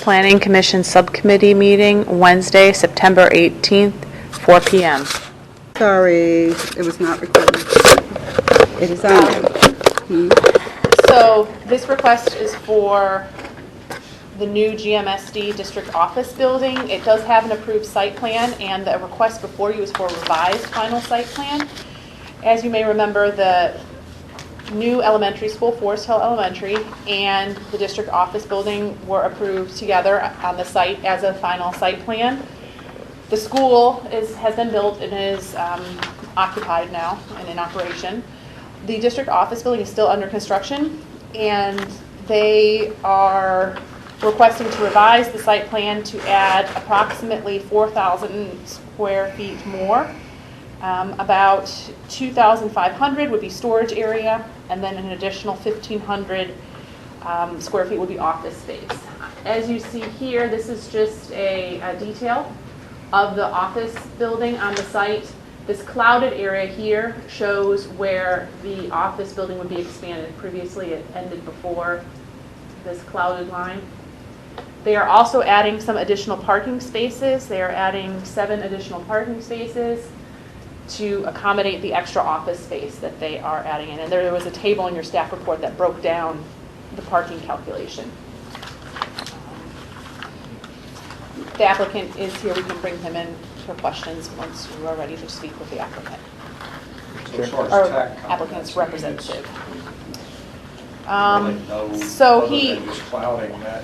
Planning Commission Subcommittee meeting Wednesday, September 18th, 4 p.m. Sorry, it was not recorded. It is on there. So this request is for the new GMSD district office building. It does have an approved site plan, and the request before you is for a revised final site plan. As you may remember, the new elementary school, Forest Hill Elementary, and the district office building were approved together on the site as a final site plan. The school has been built and is occupied now and in operation. The district office building is still under construction, and they are requesting to revise the site plan to add approximately 4,000 square feet more. About 2,500 would be storage area, and then an additional 1,500 square feet would be office space. As you see here, this is just a detail of the office building on the site. This clouded area here shows where the office building would be expanded. Previously, it ended before this clouded line. They are also adding some additional parking spaces. They are adding 7 additional parking spaces to accommodate the extra office space that they are adding in. And there was a table in your staff report that broke down the parking calculation. The applicant is here. We can bring him in for questions once you are ready to speak with the applicant. So as far as Or tax applicant's comments, representative. really no So other he, than just clouding that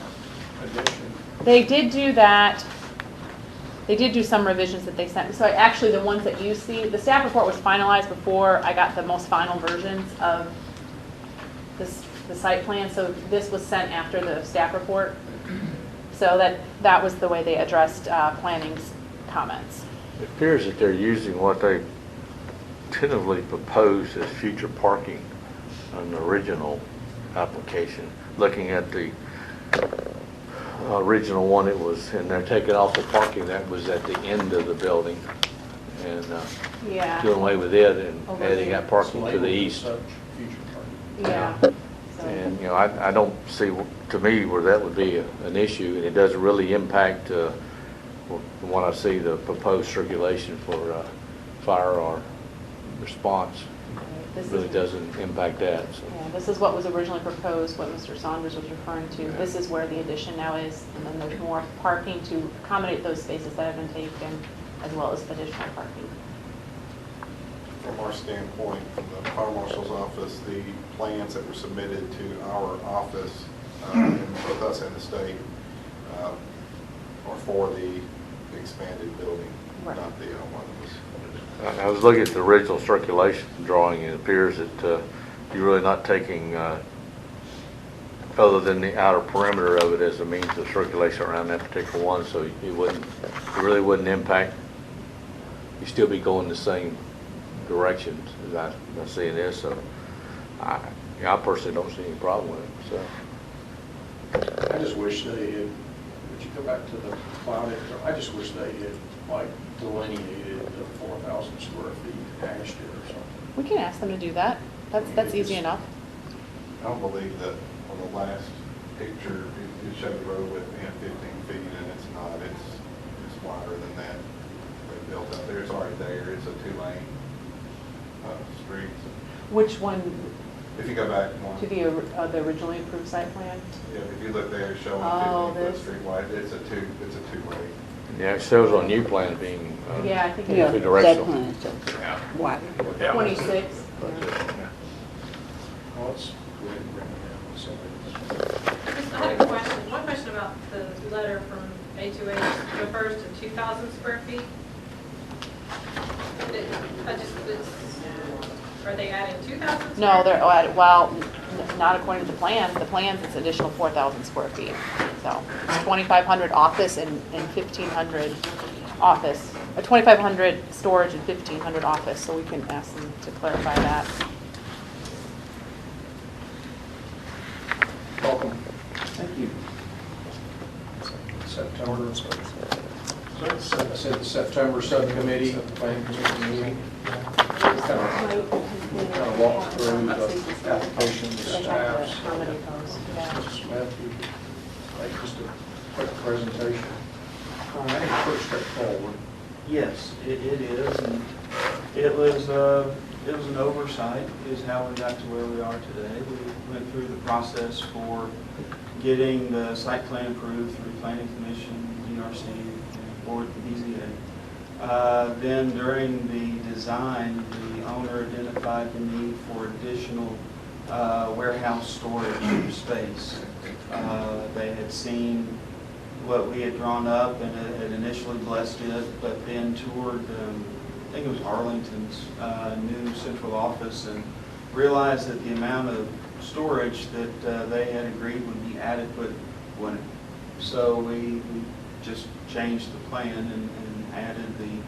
addition. they did do that. They did do some revisions that they sent. So actually the ones that you see, the staff report was finalized before I got the most final versions of the site plan. So this was sent after the staff report. So that was the way they addressed planning's comments. It appears that they're using what they tentatively proposed as future parking on the original application. Looking at the original one, it was, and they're taking off the parking that was at the end of the building and Yeah. doing away with it and Over adding there. that parking to the Labeled as east. such, future parking. Yeah. So- And, you know, I don't see, to me, where that would be an issue, and it doesn't really impact, from what I see, the proposed circulation for fire or response. This Really is- doesn't impact that, so. Yeah, this is what was originally proposed, what Mr. Saunders was referring to. Yeah. This is where the addition now is, and then there's more parking to accommodate those spaces that have been taken, as well as additional parking. From our standpoint, from the fire marshal's office, the plans that were submitted to our office, and both us and the state, are for the expanded building, Right. not the one that was. I was looking at the original circulation drawing, and it appears that you're really not taking, other than the outer perimeter of it as a means of circulation around that particular one, so it really wouldn't impact. You'd still be going the same direction as I see in this, so I personally don't see any problem with it, so. I just wish they had, would you go back to the clouded, I just wish they had like delineated the 4,000 square feet, hashed it or something. We can ask them to do that. That's easy enough. I don't believe that on the last picture, it showed the road width being 15 feet, and it's not. It's wider than that. They built up there. It's already there. It's a 2-lane street. Which one, If you go back one. to the originally approved site plan? Yeah, if you look there, it's showing Oh, 15 foot this. street wide. It's a two-way. Yeah, it shows on new plan being Yeah, I think Yeah, it's that directional. plan, so Yeah. why? 26. Well, let's go ahead and bring it down. I had a question. One question about the letter from A2H refers to 2,000 square feet. Are they adding 2,000? No, well, not according to the plans. The plans, it's additional 4,000 square feet. So it's 2,500 office and 1,500 office, 2,500 storage and 1,500 office. So we can ask them to clarify that. Welcome. Thank you. September. I said the September subcommittee, planning commission meeting. Kind of walk through the application, the They have to staffs. accommodate those. Yeah. Mr. Smith, you make just a quick presentation. I think it's pretty straightforward. Yes, it is, and it was an oversight is how we got to where we are today. We went through the process for getting the site plan approved through Planning Commission, DRC, and board BZA. Then during the design, the owner identified the need for additional warehouse storage space. They had seen what we had drawn up and had initially blessed it, but then toured, I think it was Arlington's new central office, and realized that the amount of storage that they had agreed would be adequate wouldn't. So we just changed the plan and added the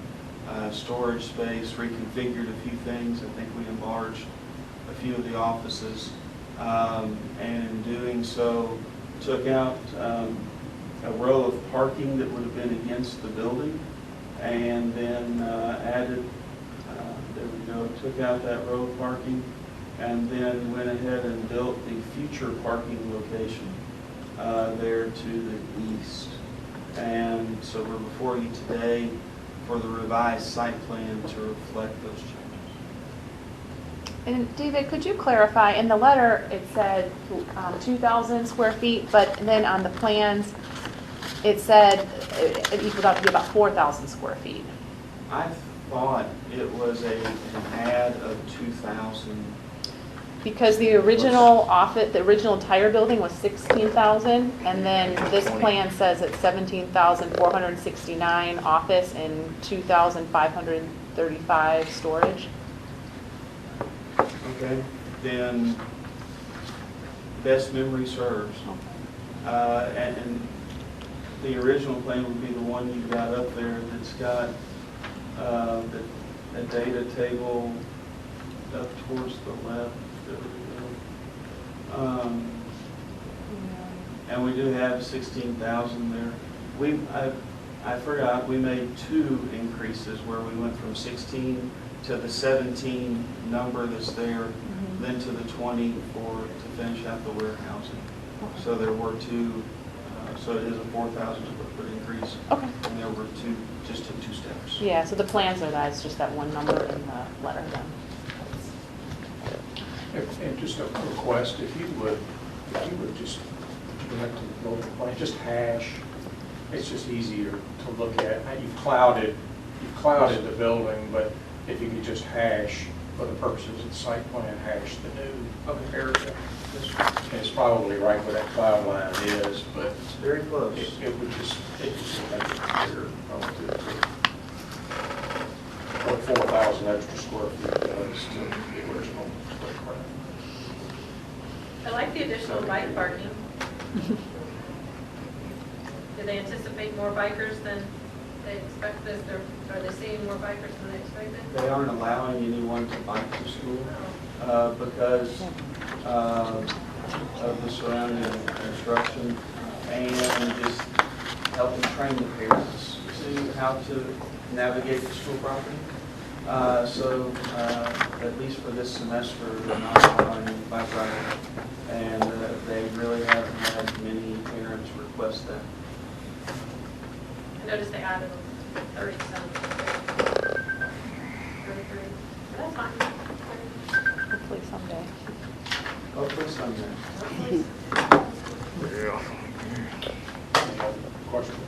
storage space, reconfigured a few things. I think we enlarged a few of the offices, and in doing so, took out a row of parking that would have been against the building, and then added, there we go, took out that row of parking, and then went ahead and built the future parking location there to the east. And so we're before you today for the revised site plan to reflect those changes. And David, could you clarify, in the letter, it said 2,000 square feet, but then on the plans, it said it equaled out to be about 4,000 square feet. I thought it was an add of 2,000. Because the original office, the original entire building was 16,000, and then this plan says it's 17,469 office and 2,535 storage. Okay. Then, best memory serves. And the original plan would be the one you got up there that's got a data table up towards the left. There we go. And we do have 16,000 there. I forgot, we made 2 increases where we went from 16 to the 17 number that's there, then to the 20 to finish out the warehousing. So there were 2, so it is a 4,000 square foot increase. Okay. And there were 2, just took 2 steps. Yeah, so the plans are that, it's just that one number in the letter then. And just a request, if you would just go back to the building plan, just hash. It's just easier to look at. You've clouded the building, but if you could just hash, for the purposes of the site plan, hash the new area. And it's probably right where that cloud line is, but It's very close. it would just make it clear relative to what 4,000 extra square feet does to the original footprint. I like the additional bike parking. Do they anticipate more bikers than they expected? Are they seeing more bikers than they expected? They aren't allowing anyone to bike to school because of the surrounding construction, and just helping train the parents to how to navigate the school property. So at least for this semester, they're not allowing any bike riding, and they really haven't had many parents request that. I noticed they added 37. 33. That's fine. Hopefully someday. Hopefully someday. Yeah. Any other questions?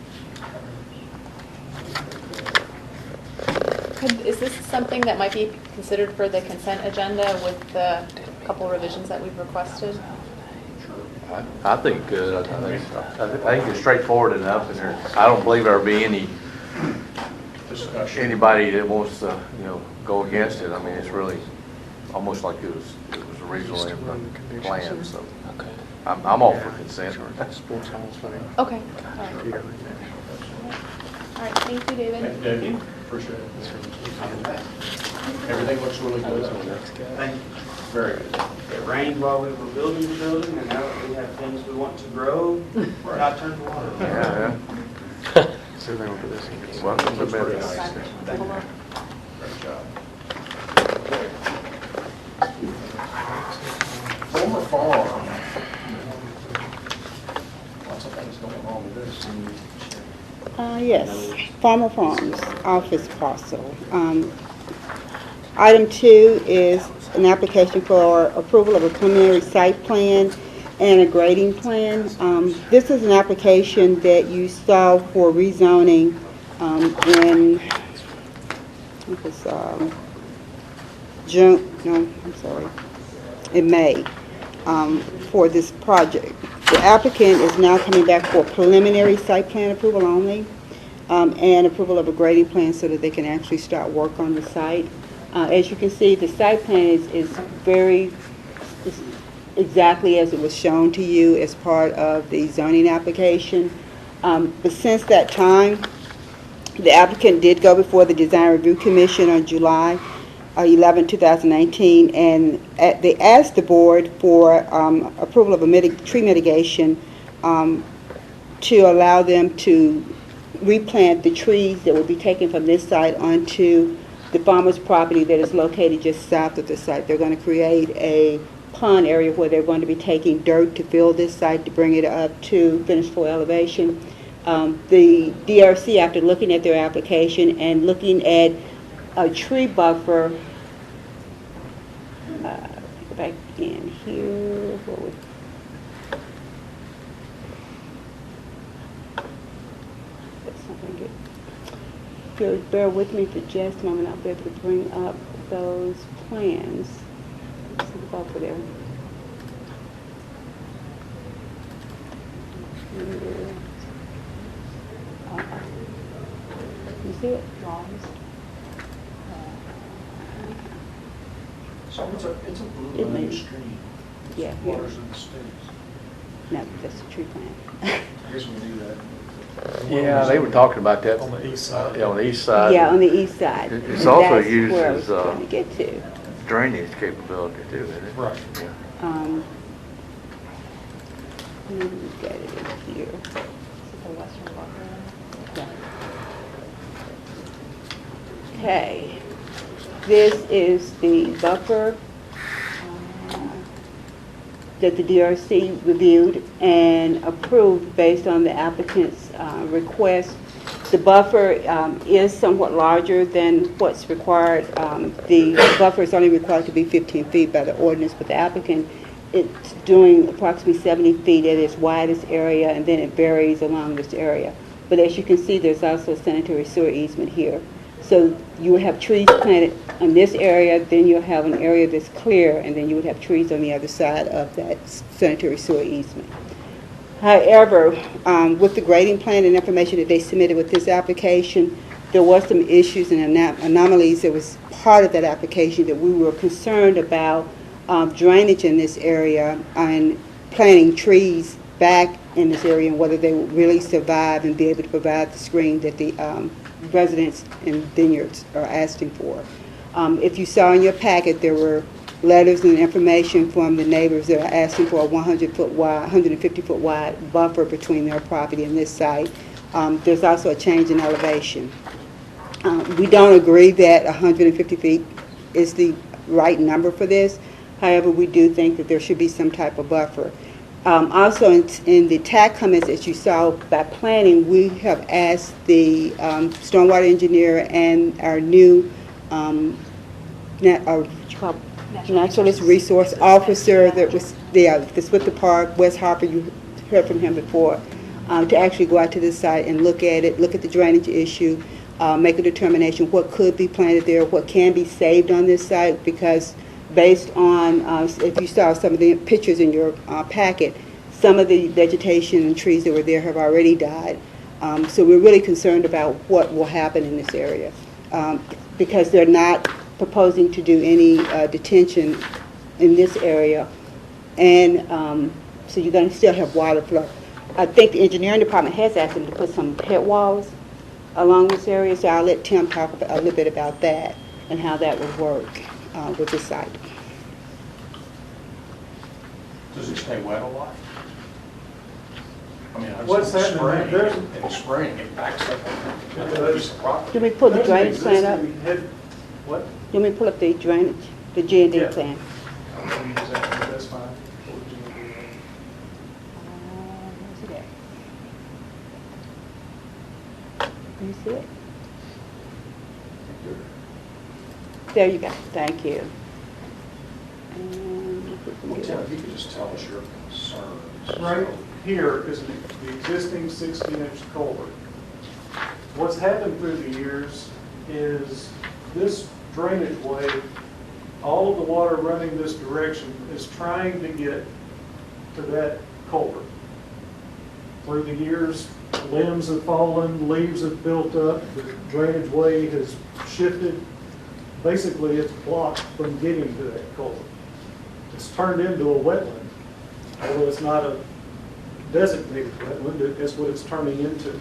Is this something that might be considered for the consent agenda with the couple revisions that we've requested? I think it could. I think it's straightforward enough, and I don't believe there'll be Discussion. anybody that wants to, go against it. I mean, it's really almost like it was originally in the plan, so. I'm all for consent. Okay. All right. All right, thank you, David. Thank you, appreciate it. Everything looks really good. Thank you. Very good. It rained while we were building the building, and now that we have things we want to grow, not turn to water. Yeah. Welcome to Looks pretty Memphis. nice. Thank you. Great job. Former farm. Lots of things things going on with this. Yes, Farmer Farms office parcel. Item 2 is an application for approval of a preliminary site plan and a grading plan. This is an application that you saw for rezoning in, I think it's in May for this project. The applicant is now coming back for preliminary site plan approval only and approval of a grading plan so that they can actually start work on the site. As you can see, the site plan is very exactly as it was shown to you as part of the zoning application. But since that time, the applicant did go before the Design Review Commission on July 11, 2019, and they asked the board for approval of a tree mitigation to allow them to replant the trees that will be taken from this site onto the farmer's property that is located just south of the site. They're going to create a pond area where they're going to be taking dirt to fill this site to bring it up to finished floor elevation. The DRC, after looking at their application and looking at a tree buffer, go back in here. If you'll bear with me for just a moment, I'll be able to bring up those plans. Let's see the buffer there. You see it? So it's a It blue may- stream. Yeah, here. Waters in the States. No, that's the tree plant. I guess we do that. Yeah, they were talking about that. On the east side. Yeah, on the east side. Yeah, on the east side. It's And also that's used where I was as, trying to get to. Drainage capability too, isn't it? Right. Yeah. Let me get it in here. Yeah. Okay, this is the buffer that the DRC reviewed and approved based on the applicant's request. The buffer is somewhat larger than what's required. The buffer is only required to be 15 feet by the ordinance, but the applicant, it's doing approximately 70 feet at its widest area, and then it varies along this area. But as you can see, there's also a sanitary sewer easement here. So you would have trees planted in this area, then you'll have an area that's clear, and then you would have trees on the other side of that sanitary sewer easement. However, with the grading plan and information that they submitted with this application, there was some issues and anomalies that was part of that application that we were concerned about drainage in this area and planting trees back in this area and whether they would really survive and be able to provide the screen that the residents in vineyards are asking for. If you saw in your packet, there were letters and information from the neighbors that are asking for a 100-foot wide, 150-foot wide buffer between their property and this site. There's also a change in elevation. We don't agree that 150 feet is the right number for this. However, we do think that there should be some type of buffer. Also, in the TAC comments that you saw by planning, we have asked the stormwater engineer and our new naturalist resource officer that was there, that's with the park, Wes Harper, you heard from him before, to actually go out to this site and look at it, look at the drainage issue, make a determination what could be planted there, what can be saved on this site, because based on, if you saw some of the pictures in your packet, some of the vegetation and trees that were there have already died. So we're really concerned about what will happen in this area, because they're not proposing to do any detention in this area, and so you're going to still have water flow. I think the engineering department has asked them to put some head walls along this area, so I'll let Tim talk a little bit about that and how that would work with the site. Does it stay wet a lot? I mean, I What's was in happening, the there's- spring, in the spring, it backs up on that piece of property. Can we pull the drainage plan up? What? Let me pull up the drainage, the G&D Yeah. plan. That's fine. Where's it at? That's it. There you go, thank you. And if we can Well, get Tim, it. if you could just tell us your concerns. Right here is the existing 60-inch culvert. What's happened through the years is this drainage way, all of the water running this direction is trying to get to that culvert. Through the years, limbs have fallen, leaves have built up, the drainage way has shifted. Basically, it's blocked from getting to that culvert. It's turned into a wetland, although it's not a designated wetland, it's what it's turning into.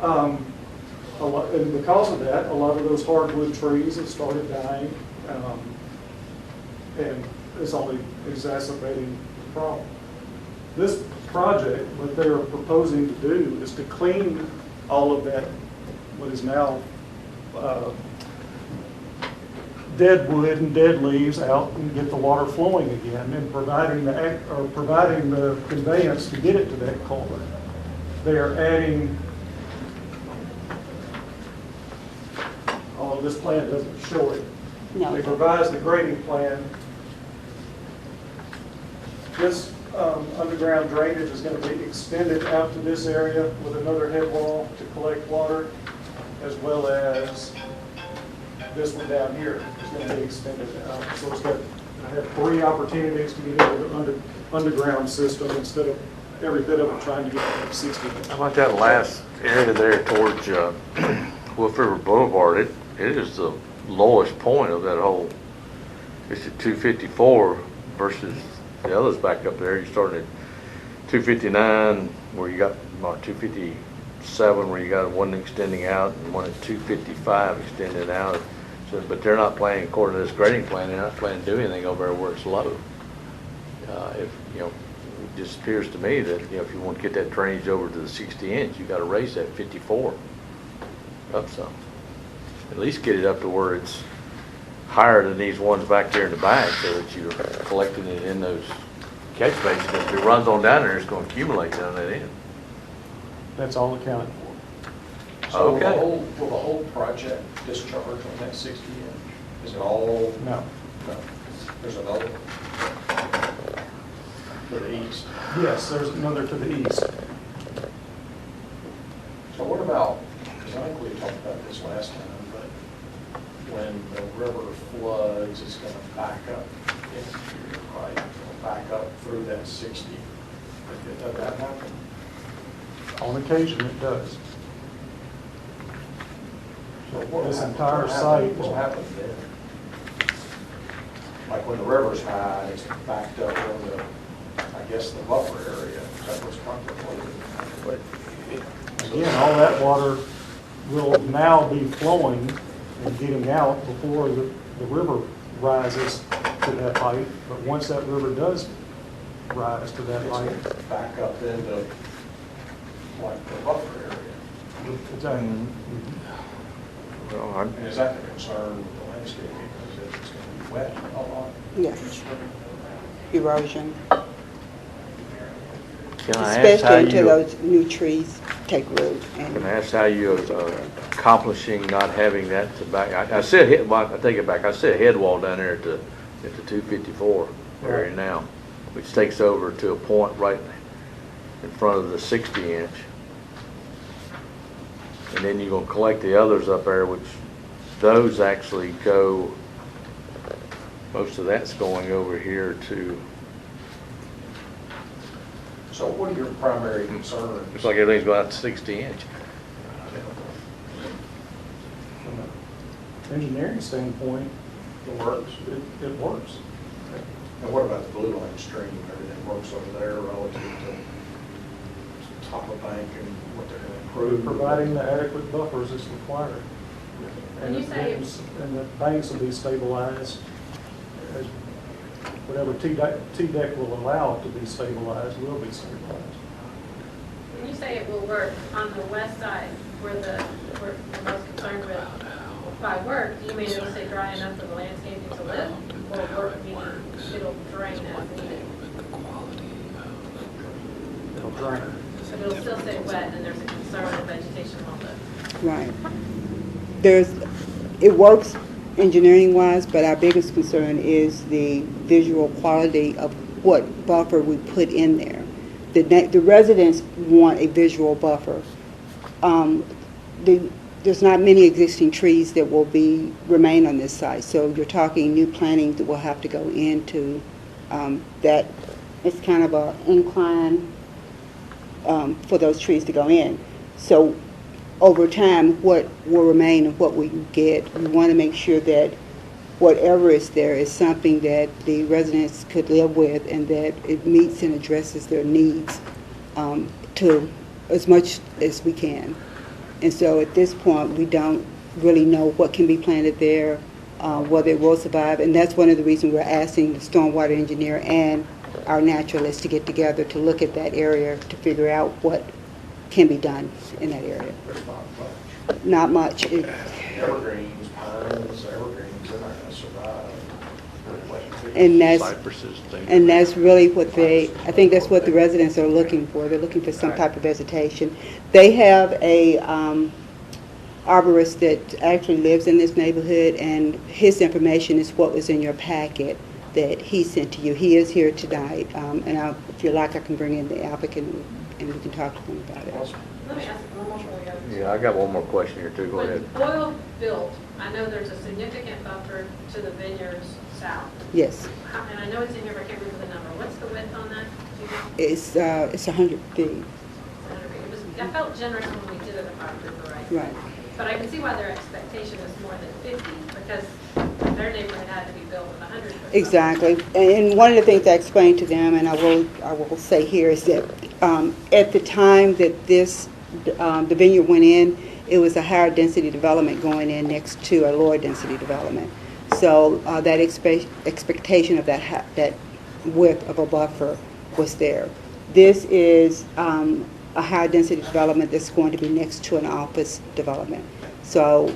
And because of that, a lot of those hardwood trees have started dying, and it's only exacerbating the problem. This project, what they are proposing to do is to clean all of that, what is now dead wood and dead leaves out and get the water flowing again, and providing the conveyance to get it to that culvert. They are adding, this plan doesn't show it. No. They revised the grading plan. This underground drainage is going to be extended out to this area with another head wall to collect water, as well as this one down here is going to be extended out. So it's got, I have 3 opportunities to get into the underground system instead of every bit of it trying to get to 60. How about that last area there towards Wolf River Boulevard? It is the lowest point of that whole, it's at 254 versus the others back up there. You're starting at 259 where you got about 257 where you got one extending out and one at 255 extending out. So, but they're not planning, according to this grading plan, they're not planning to do anything over there where it's low. If, it just appears to me that, if you want to get that drainage over to the 60-inch, you got to raise that 54 up some. At least get it up to where it's higher than these ones back there in the back so that you're collecting it in those catch basins. If it runs on down there, it's going to accumulate down that end. That's all accounted for. So will Okay. the whole project discharge on that 60 inch? Is it all? No. No. There's another one to the east. Yes, there's another to the east. So what about, because I think we talked about this last time, but when the river floods, it's going to back up into here, right? It'll back up through that 60. Does that happen? On occasion, it does. So what This will entire happen- site What will happen then? Like when the river's high, it's backed up on the, I guess, the buffer area. Is that what's contemplated? Again, all that water will now be flowing and getting out before the river rises to that height. But once that river does rise to that It's height, going to back up into like the buffer area. exactly. Well, And is that the concern with the landscaping? Is that it's going to be wet a lot? Yes, erosion, Can I ask how especially until you, those new trees take root. can I ask how you accomplishing not having that to back? I said I take it back. I said head wall down there at the 254 area Right. now, which takes over to a point right in front of the 60-inch. And then you're going to collect the others up there, which those actually go, most of that's going over here to, So what are your primary concerns? looks like everything's going out to 60-inch. From an engineering standpoint, It works. it works. And what about the blue line stream? Everything works over there relative to top of bank and what they're going to improve? Providing the adequate buffers is required. When you say- And the banks will be stabilized, as whatever T-deck will allow it to be stabilized, will be stabilized. When you say it will work on the west side, where we're most concerned with, by work, do you mean it'll stay dry enough for the landscaping to live? Or work meaning it'll drain as needed? It'll drain. But it'll still stay wet, and there's a concern of vegetation on the, Right. It works engineering-wise, but our biggest concern is the visual quality of what buffer we put in there. The residents want a visual buffer. There's not many existing trees that will remain on this site, so you're talking new plantings that will have to go into that. It's kind of an incline for those trees to go in. So over time, what will remain and what we get, we want to make sure that whatever is there is something that the residents could live with and that it meets and addresses their needs to as much as we can. And so at this point, we don't really know what can be planted there, whether it will survive. And that's one of the reasons we're asking the stormwater engineer and our naturalist to get together to look at that area to figure out what can be done in that area. There's not much. Not much. Evergreens, pines, evergreens, they're not gonna survive. And that's really what I think that's what the residents are looking for. They're looking for some type of vegetation. They have a arborist that actually lives in this neighborhood, and his information is what was in your packet that he sent to you. He is here tonight, and if you like, I can bring in the applicant and we can talk to him about it. let me ask one more for you. Yeah, I got one more question here too, go ahead. When Boyle built, I know there's a significant buffer to the vineyards south. Yes, And I know it's in here, but I can't remember the number. What's the width on that? Do you know? it's 100 feet. It was, I felt generous when we did it, if I remember right. Right. But I can see why their expectation is more than 50, because their neighborhood had to be built with 100. Exactly. And one of the things I explained to them, and I will say here, is that at the time that the vineyard went in, it was a higher density development going in next to a lower density development. So that expectation of that width of a buffer was there. This is a high density development that's going to be next to an office development. So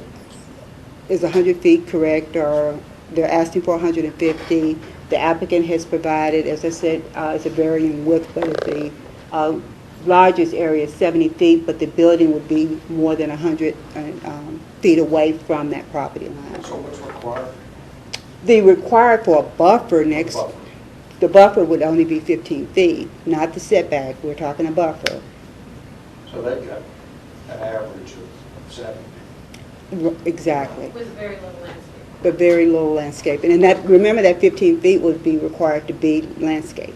is 100 feet correct, or they're asking for 150? The applicant has provided, as I said, it's a varying width, but the largest area is 70 feet, but the building would be more than 100 feet away from that property line. So what's required? The required for a buffer next, Buffer. the buffer would only be 15 feet, not the setback. We're talking a buffer. So they've got an average of 70. Exactly. With very little landscape. But very little landscaping. And that, remember that 15 feet would be required to be landscape.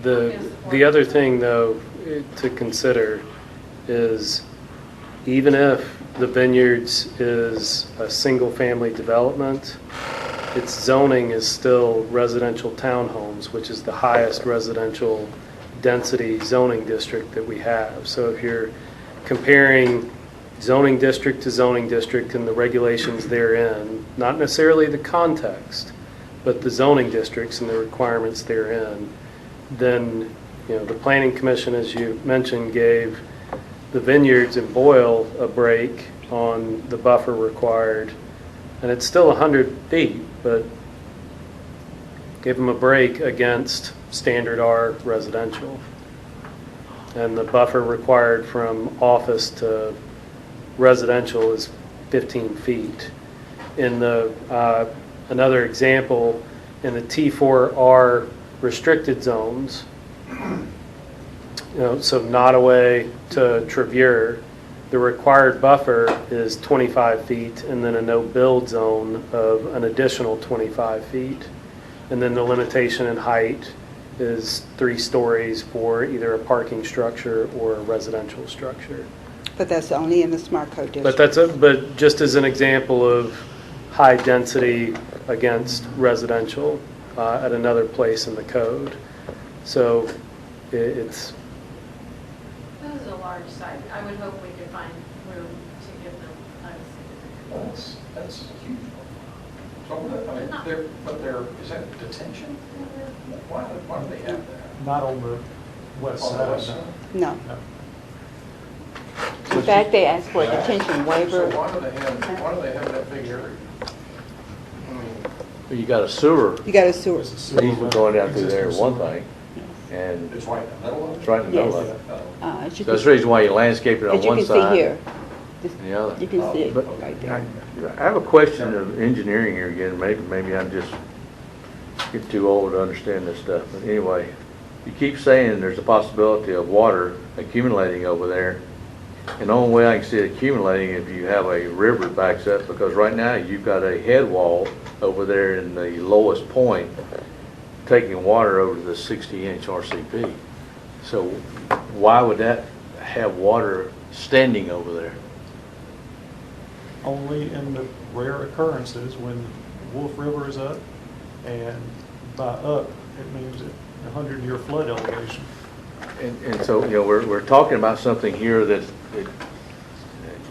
The other thing, though, to consider is even if the Vineyards is a single-family development, its zoning is still residential townhomes, which is the highest residential density zoning district that we have. So if you're comparing zoning district to zoning district and the regulations therein, not necessarily the context, but the zoning districts and the requirements therein, then, you know, the Planning Commission, as you mentioned, gave the Vineyards and Boyle a break on the buffer required, and it's still 100 feet, but gave them a break against standard R residential. And the buffer required from office to residential is 15 feet. In the another example, in the T4R restricted zones, you know, so Nottoway to Trevere, the required buffer is 25 feet, and then a no-build zone of an additional 25 feet. And then the limitation in height is 3 stories for either a parking structure or a residential structure. But that's only in the smart code district. But just as an example of high density against residential at another place in the code. So it's. This is a large site. I would hope we could find room to give them privacy. That's huge. So, I mean, is that detention? Why do they have that? Not on the west On the side. west side? No. No. In fact, they asked for a detention waiver. So why do they have that big area? I mean, You got a sewer, You got a sewer. It's a sewer even going down through there, existing one sewer. thing, And It's right in the middle of it? it's right in the middle of Yes. it. Oh. As you So that's the can, reason why you landscape it on as you one can side. see here. And the other. You can see it But right there. I have a question of engineering here again. Maybe I'm just getting too old to understand this stuff. But anyway, you keep saying there's a possibility of water accumulating over there. And the only way I can see it accumulating if you have a river backs up, because right now you've got a head wall over there in the lowest point taking water over to the 60-inch RCP. So why would that have water standing over there? Only in the rare occurrences when Wolf River is up, and by up, it means a 100-year flood elevation. And so, we're talking about something here that,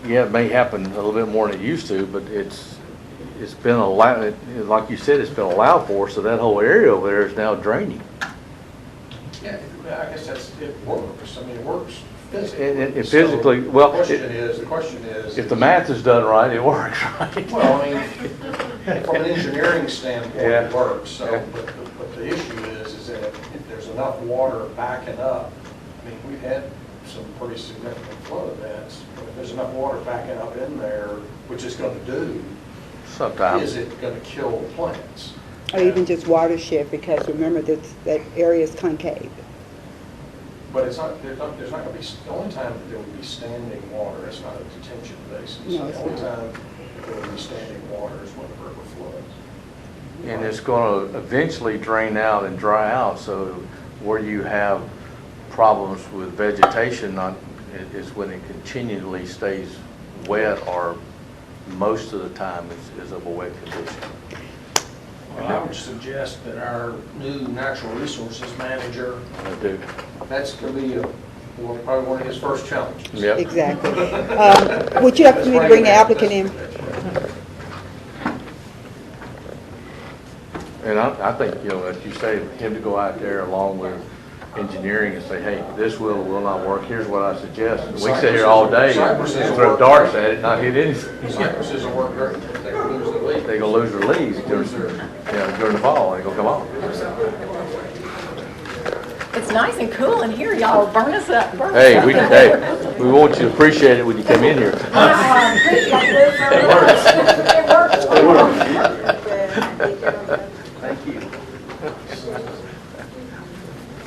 it may happen a little bit more than it used to, but it's been allowed, like you said, it's been allowed for, so that whole area over there is now draining. Yeah, I guess it works. I mean, it works physically. It physically, well, The question is. if the math is done right, it works, right? Well, I mean, from an engineering standpoint, Yeah. it works, so, Yeah. but the issue is that if there's enough water backing up, I mean, we've had some pretty significant flood events, but if there's enough water backing up in there, which it's gonna do, Sometimes. is it gonna kill the plants? Or even just watershed, because remember that area is concave. But it's not, there's not gonna be, the only time that there would be standing water, it's not a detention basin. No, So it's the only not. time there would be standing water is when the river floods. And it's going to eventually drain out and dry out, so where you have problems with vegetation is when it continually stays wet, or most of the time is of a wet condition. Well, I would suggest that our new natural resources manager, I do. that's going to be probably one of his first challenges. Yep. Exactly. Would you like for me to bring the applicant in? And I think, as you say, him to go out there along with engineering and say, hey, this will not work, here's what I suggest. And we sit here all day and throw darts at it, not hit anything. Cypresses will work great, they're going to lose the leaf. They're going to lose their leaves during the fall, they're going to come off. It's nice and cool in here, y'all burn us up. Hey, we want you to appreciate it when you come in here. Thank you.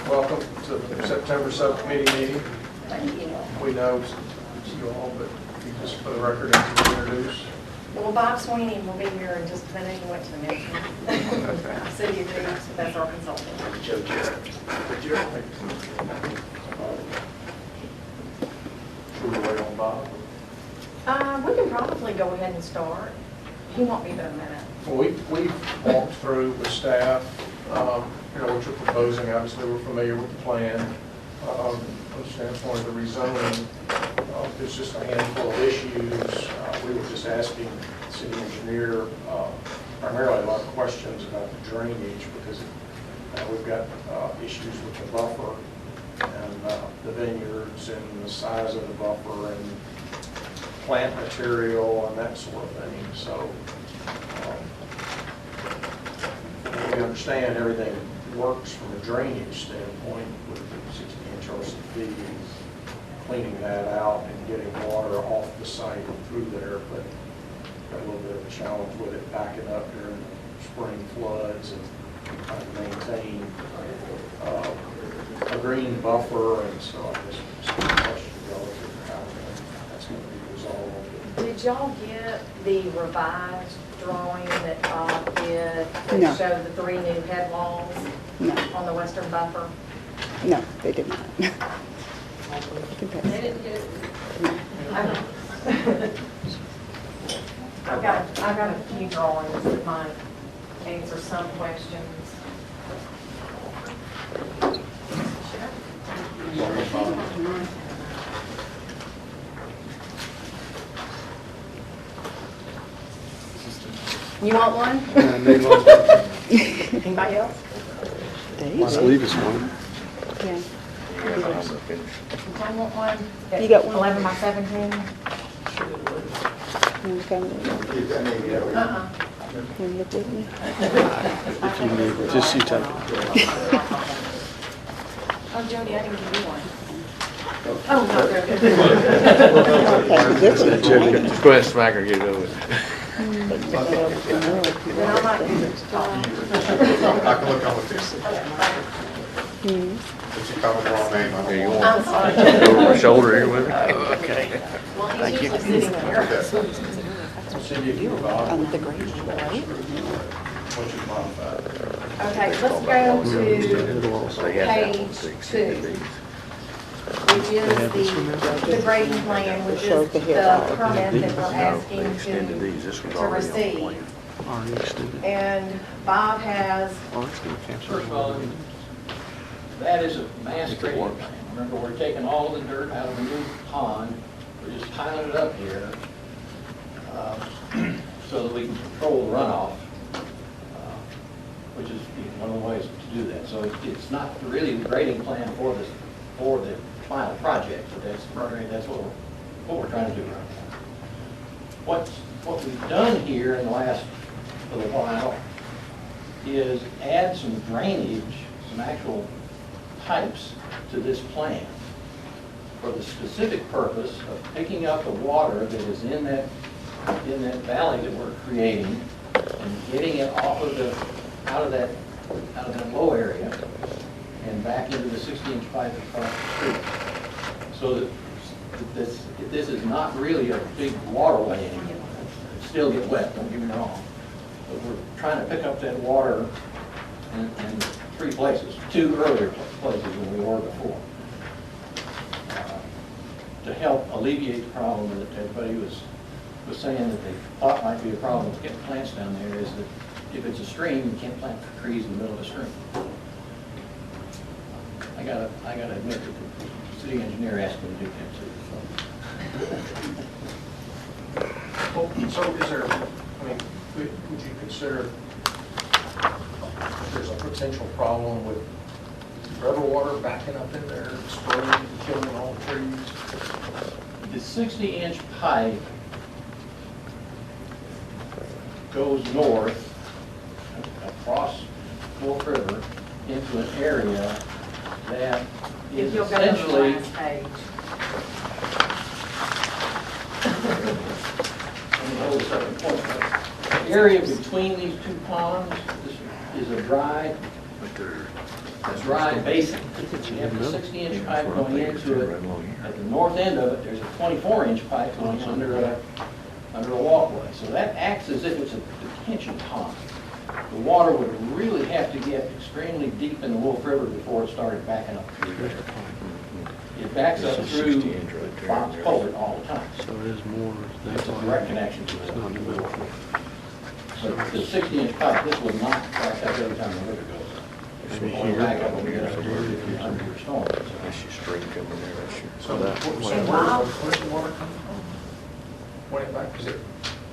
Welcome to the September subcommittee meeting. We know you all, but you just for the record, introduce. Well, Bob Sweeney will be here in just a minute. He went to the next one. City attorney, so that's our consultant. Joe Jarrett. Should we wait on Bob? We can probably go ahead and start. He won't be there a minute. Well, we've walked through with staff, what you're proposing. Obviously, we're familiar with the plan. From the standpoint of the rezoning, there's just a handful of issues. We were just asking the city engineer primarily a lot of questions about the drainage, because we've got issues with the buffer and the vineyards and the size of the buffer and plant material and that sort of thing. So we understand everything works from a drainage standpoint with the 60-inch RCP, cleaning that out and getting water off the site and through there, but got a little bit of a challenge with it backing up during spring floods and trying to maintain a green buffer, and so I guess it's a question relative to how that's going to be resolved. Did y'all get the revised drawing that Bob did No. that showed the 3 new head walls No, on the western buffer? no, they did not. They didn't get it. I've got a few drawings that might answer some questions. You want one? Anybody else? Dave? Sleeve is one. Yeah. I want one. You got one? 11 by 17? You wanna come with me? Uh-uh. You wanna look with me? If you need, just you take it. Oh, Jody, I didn't give you one. Oh, no, they're good. Okay, this is Jody. Just go ahead and smack her, get it over with. Then I might do this talk. I can look on with this. But you call the wrong name. I don't want I'm sorry. Over my shoulder here with it? Okay. Well, he's usually sitting there. Cindy, if you provide, On the grade, right? what you modified. Okay, let's go to They had that one page to extend 2, these. which is the grading plan, which is the permit that we're asking They extended these, this was to already on the receive. plan. And Bob has, First of all, that is a mass grading plan. Remember, we're taking all the dirt out of the new pond, we're just piling it up here so that we can control the runoff, which is one of the ways to do that. So it's not really the grading plan for the final project, but that's what we're trying to do right now. What we've done here in the last little while is add some drainage, some actual pipes to this plan for the specific purpose of picking up the water that is in that valley that we're creating and getting it off of out of that low area and back into the 60-inch pipe across the street. So that this is not really a big waterway anymore. It still get wet, don't get me wrong. But we're trying to pick up that water in 3 places, 2 earlier places than we were before. To help alleviate the problem that everybody was saying that they thought might be a problem with getting plants down there, is that if it's a stream, you can't plant trees in the middle of a stream. I gotta admit that the city engineer asked me to do that too, Well, so is there, I mean, would you consider there's a potential problem with river water backing up in there, spraying, and killing all the trees? The 60-inch pipe goes north across Wolf River into an area that is if you'll go to the essentially, last page. let me hold this up and point. The area between these 2 ponds is a dry basin. You have the 60-inch pipe going into it. At the north end of it, there's a 24-inch pipe going under a walkway. So that acts as if it's a detention pond. The water would really have to get extremely deep in the Wolf River before it started backing up through there. It backs up through Bob's Culvert all the time. So it is more. It's a direct connection to the Wolf River. But the 60-inch pipe, this will not back up every time the river goes up. It's going to back up when we get up to 100-year storm. That's your stream coming there, that's your. So where's the water coming from? When it back, because it,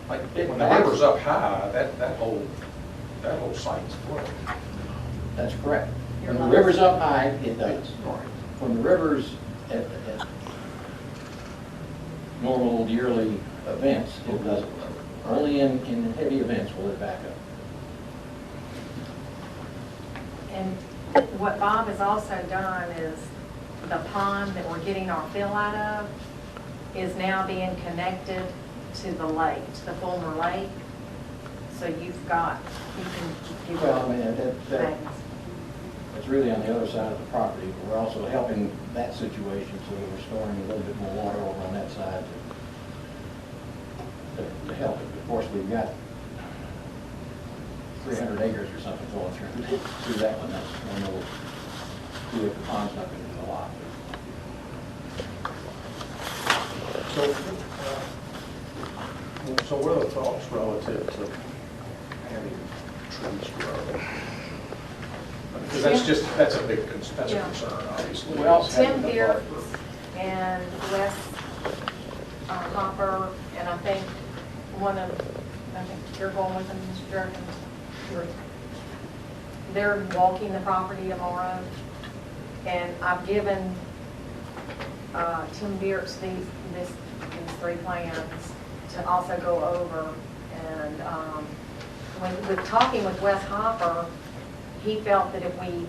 like, when the river's up high, that whole site's flooded. That's correct. When the river's up high, it does. When the river's at normal yearly events, it doesn't. Only in heavy events will it back up. And what Bob has also done is the pond that we're getting our fill out of is now being connected to the lake, to the former lake. So you can give Well, I mean, things. that's really on the other side of the property. We're also helping that situation, so we're storing a little bit more water over on that side to help it. Of course, we've got 300 acres or something going through that one. That's one little 2-acre pond's not going to do a lot. So what are the thoughts relative to having trees grow? Because that's a big, that's a concern, obviously. Well, is having Tim the Beer buffer. and Wes Hopper, and I think you're going with them, Mr. Jerkins. They're walking the property tomorrow, and I've given Tim Beers these 3 plans to also go over. And with talking with Wes Hopper, he felt that if we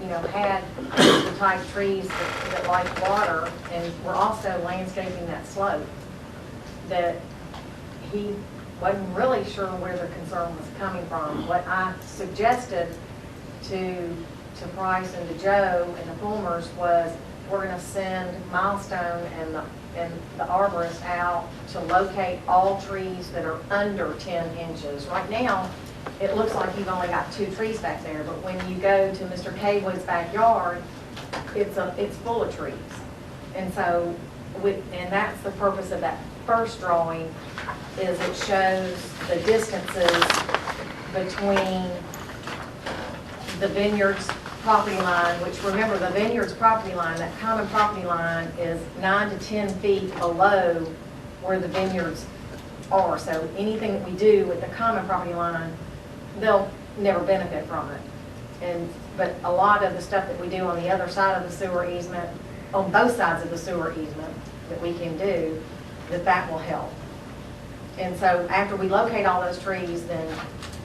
had the type trees that like water, and we're also landscaping that slope, that he wasn't really sure where the concern was coming from. What I suggested to Price and to Joe and the Fulmers was, we're gonna send Milestone and the arborist out to locate all trees that are under 10 inches. Right now, it looks like you've only got 2 trees back there, but when you go to Mr. Kaywood's backyard, it's full of trees. And so, and that's the purpose of that first drawing, is it shows the distances between the vineyard's property line, which, remember, the vineyard's property line, that common property line is 9 to 10 feet below where the vineyards are. So anything that we do with the common property line, they'll never benefit from it. But a lot of the stuff that we do on the other side of the sewer easement, on both sides of the sewer easement, that we can do, that will help. And so after we locate all those trees, then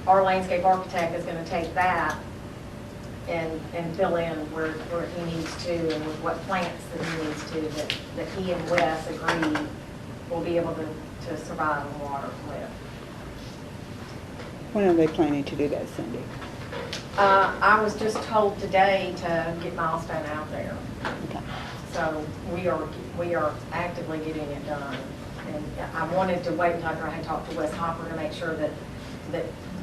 our landscape architect is going to take that and fill in where he needs to, and with what plants that he needs to, that he and Wes agree will be able to survive on water with. When are they planning to do that, Cindy? I was just told today to get Milestone out there. Okay. So we are actively getting it done. And I wanted to wait until after I had talked to Wes Hopper to make sure that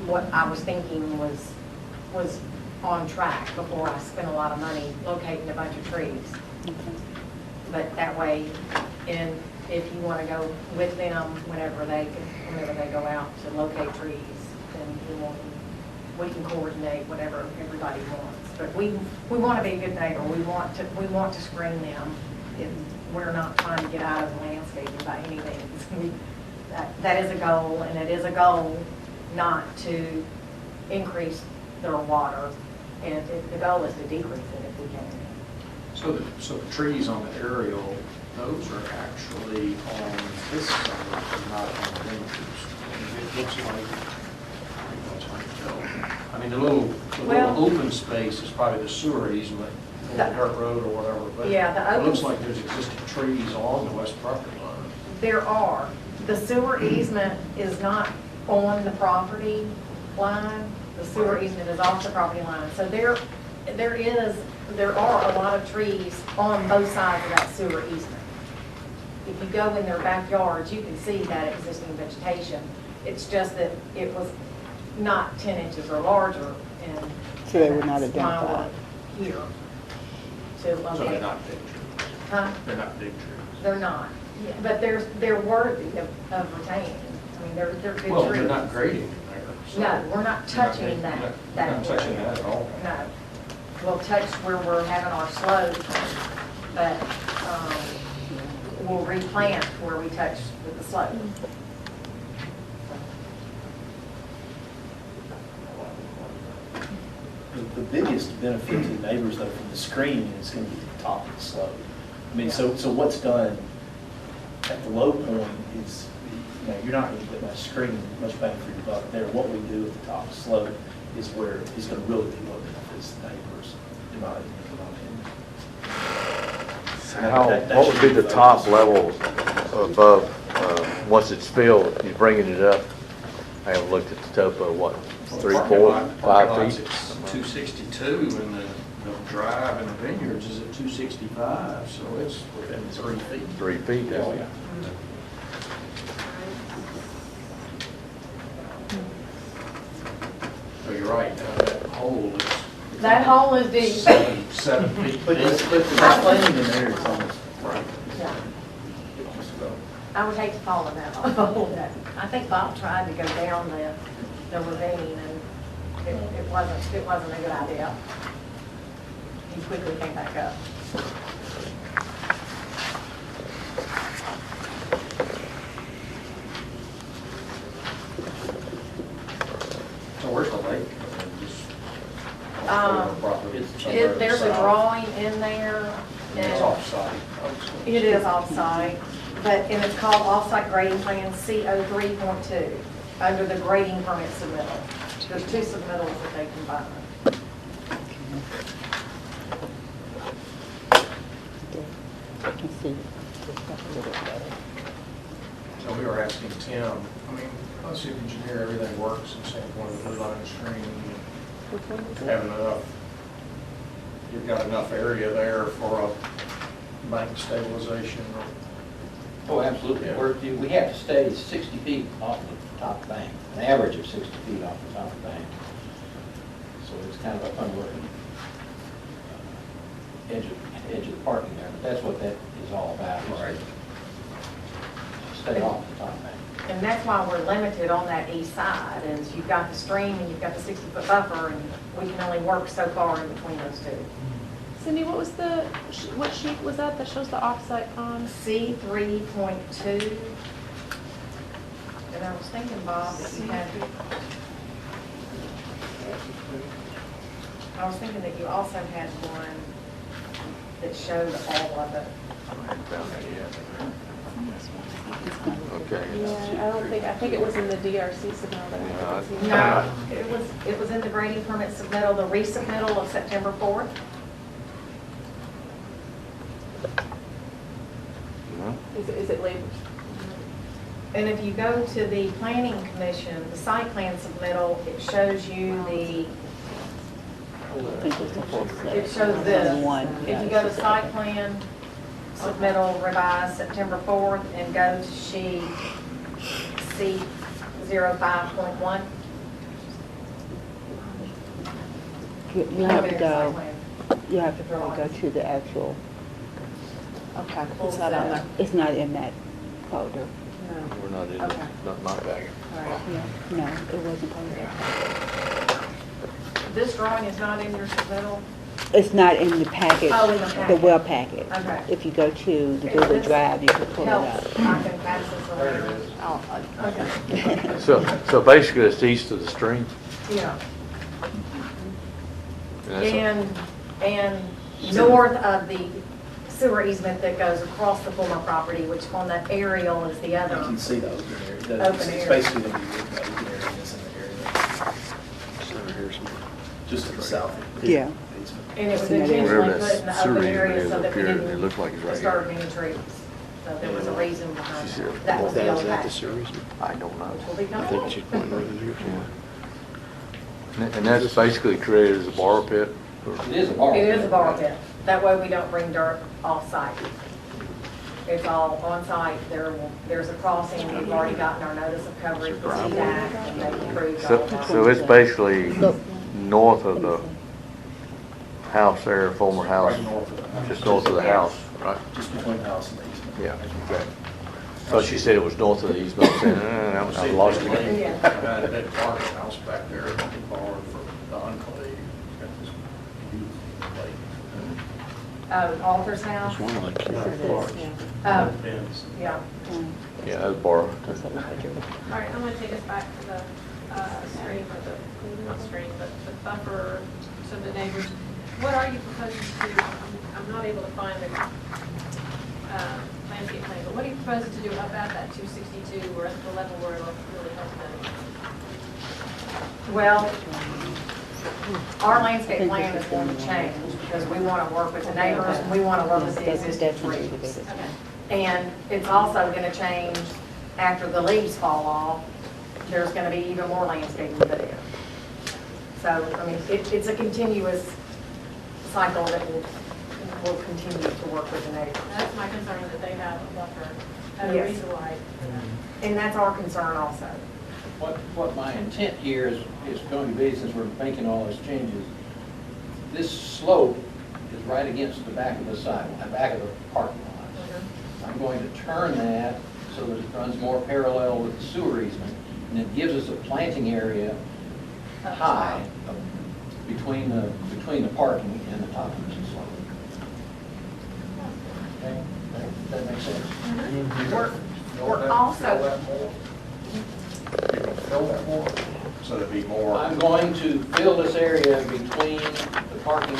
what I was thinking was on track before I spent a lot of money locating a bunch of trees. Okay. But that way, and if you want to go with them whenever they go out to locate trees, then we can coordinate whatever everybody wants. But we want to be a good neighbor. We want to screen them. We're not trying to get out of the landscaping by any means. That is a goal, and it is a goal not to increase their water. And the goal is to decrease it if we can. So the trees on the aerial, those are actually on this side and not on the vineyards. It looks like, I mean, the little open space is probably the sewer easement, or the dirt road or whatever, but Yeah, it looks like there's existing trees along the west property line. There are. The sewer easement is not on the property line. The sewer easement is off the property line. So there are a lot of trees on both sides of that sewer easement. If you go in their backyards, you can see that existing vegetation. It's just that it was not 10 inches or larger, and So they were not that's why identified. we're here to locate. So they're not big trees. Huh? They're not big trees. They're not. Yeah, but they're worthy of retaining. I mean, they're good trees. Well, they're not grading in there. So No, we're not touching that. You're not touching that at all. No. We'll touch where we're having our slope, but we'll replant where we touch with the slope. The biggest benefit to the neighbors though from the screening is going to be at the top of the slope. I mean, so what's done at the low point is, you're not going to get much screening, much bang for your buck there. What we do at the top of the slope is where it's going to really be what benefits the neighbors, in my opinion. What would be the top level above, once it's filled, you're bringing it up? I haven't looked at the topo, what, 3, 4, 5 feet? It's 262, and the drive in the vineyards is at 265, so it's within 3 feet. 3 feet, Oh, yeah. yeah. So you're right, that hole is. That hole is deep. 7 feet But deep. the planting in there is almost Right. Yeah. I would hate to fall in that hole. I think Bob tried to go down the ravine, and it wasn't a good idea. He quickly came back up. So where's the lake? There's a drawing in there. It's and off-site. It is off-site, and it's called Off-Site Grading Plan CO 3.2, under the grading permit submittal. There's 2 submittals that they combine. can see this stuff a little better. So we were asking Tim, I mean, let's engineer everything works from the standpoint of the blue line screen. Have enough, you've got enough area there for a bank stabilization. Oh, absolutely. Yeah. We have to stay 60 feet off the top bank, an average of 60 feet off the top of the bank. So it's kind of a fun looking edge of the parking there, but that's what that is all about. Right. Stay off the top bank. And that's why we're limited on that east side, is you've got the stream and you've got the 60-foot buffer, and we can only work so far in between those two. Cindy, what was what sheet was that shows the off-site pond? C 3.2. And I was thinking, Bob, that you had, I was thinking that you also had one that showed all of it. Okay. Yeah, I think it was in the DRC signal that I didn't see. No, it was in the grading permit submittal, the resubmittal of September 4th. Is it labeled? And if you go to the planning commission, the site plan submittal, it shows you the, it shows this. If you go to site plan submittal revised September 4th and go to sheet C 05.1. You have to go, you have to probably go to the actual, Okay, it's not on there. it's not in that folder. We're not in, Okay. not my bag. All right. Yeah, no, it wasn't part of that. This drawing is not in your submittal? It's not in the packet, Oh, in the the packet. well packet. Okay. If you go to the If Google this Drive, you can pull it helps, up. I can pass this around. Okay. So basically it's east of the stream? Yeah. And that's And north of the sewer easement that goes across the former property, which on that aerial is the You other. can see the open area. Open It's area. basically going to be the open area that's in the area. Just to the south. Yeah. And it was See that area? intentionally Wherever put in that the sewer open easement area is so up that we here, it didn't looked like it's right disturb here. any trees. So there was a reason behind She said, that. That was the old pack. I don't know. Which will be done. And that's basically created as a borrow pit? or- It is a borrow. It is a borrow pit. That way we don't bring dirt off-site. It's all on-site. There's a crossing. We've already gotten our notice of coverage with CDAC, and they've approved all of that. So it's basically north of the house there, former house, Right north of the house. just north of the house, right? Just between the house and the easement. Yeah, okay. So she said it was north of the easement, I said, I lost it. Yeah. That Clark house back there, he borrowed for the enclave. He's got this beautiful lake. Alter's house. Yeah. Bends. Yeah. Yeah, that was borrowed. All right, I'm going to take us back to the stream, or the, not stream, but the buffer to the neighbors. What are you proposing to do? I'm not able to find the landscape plan, but what are you proposing to do up at that 262 or at the level where it'll really help them? Well, our landscape plan is going to change because we want to work with the neighbors and we want to work with the existing trees. Okay. And it's also going to change after the leaves fall off. There's going to be even more landscaping put in. So, I mean, it's a continuous cycle that will continue to work with the neighbors. That's my concern, that they have a buffer at a Yes. reasonable height. And that's our concern also. What my intent here is going to be, since we're making all these changes, this slope is right against the back of the sidewalk, the back of the parking lot. I'm going to turn that so that it runs more parallel with the sewer easement, and it gives us a planting area high between the parking and the top of the slope. Okay, that makes sense? We're also, Fill that more? You can fill that more, so there'd be more. I'm going to fill this area between the parking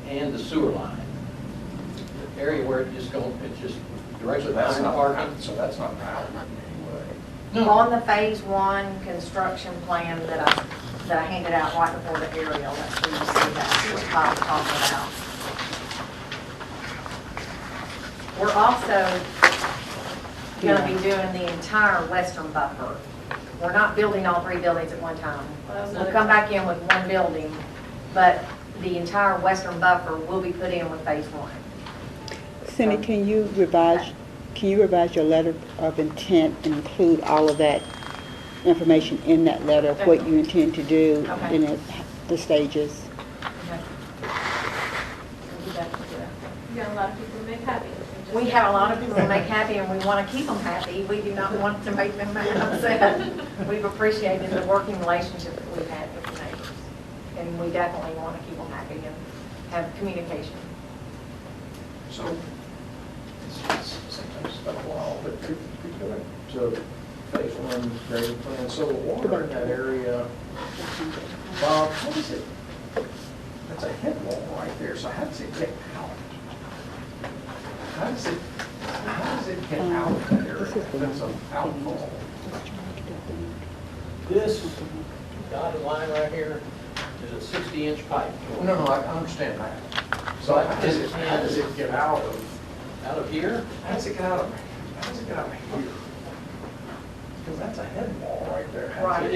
and the sewer line. The area where it's just directly That's behind the not, parking. so that's not valid in any way. No, on the phase one construction plan that I handed out right before the aerial, that's where you see that, what Bob was talking about. We're also gonna be doing the entire western buffer. We're not building all 3 buildings at one time. Well, that was We'll another come back in with 1 building, but the entire western buffer will be put in with phase 1. Cindy, can you revise your letter of intent and include all of that information in that letter of what you intend to do Okay. in the stages? You got a lot of people to make happy. We have a lot of people to make happy, and we want to keep them happy. We do not want to make them upset. We've appreciated the working relationship that we've had with the neighbors, and we definitely want to keep them happy and have communication. So, sometimes it's been a while, but keep going. So, phase 1 grading plan, so the water in that area, Bob, what is it? That's a head wall right there, so how does it get out? How does it get out of that area? That's an outfall. This dotted line right here is a 60-inch pipe. No, I understand that. So how does it get out of Here? How does it get out of here? Because that's a head wall right there. How does it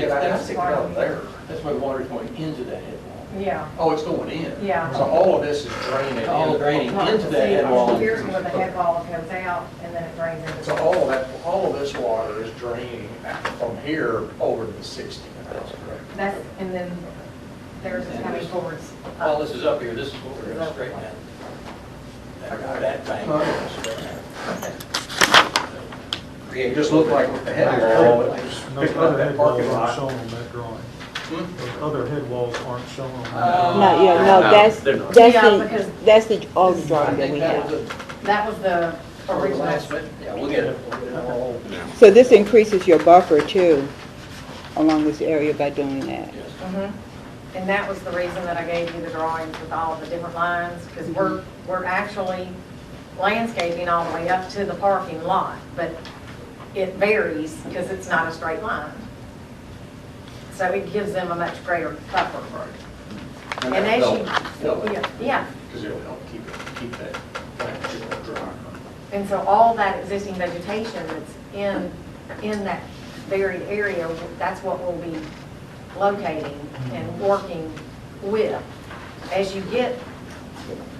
get out of there? That's why the water's going into that head wall. Yeah. Oh, it's going in? Yeah. So all of this is draining? All in. draining into that head wall. Here's where the head wall comes out, and then it drains into. So all of this water is draining from here over to the 60? That's correct. That's, and then there's is coming towards. All this is up here, this is what we're gonna straighten out. That bank. It just looked like with the head wall, it was No picking up other that head walls parking aren't lot. shown on that drawing. Those other head walls aren't shown on that. No, yeah, no, that's the old I drawing that think we that have. was That was the the original. last bit. Yeah, we'll get it. We'll get it all. So this increases your buffer too, along this area by doing that. Yes. Mhm. And that was the reason that I gave you the drawings with all of the different lines, because we're actually landscaping all the way up to the parking lot, but it varies because it's not a straight line. So it gives them a much greater buffer. And as you, yeah, Because it'll help keep that plant dry. and so all that existing vegetation that's in that varied area, that's what we'll be locating and working with. As you get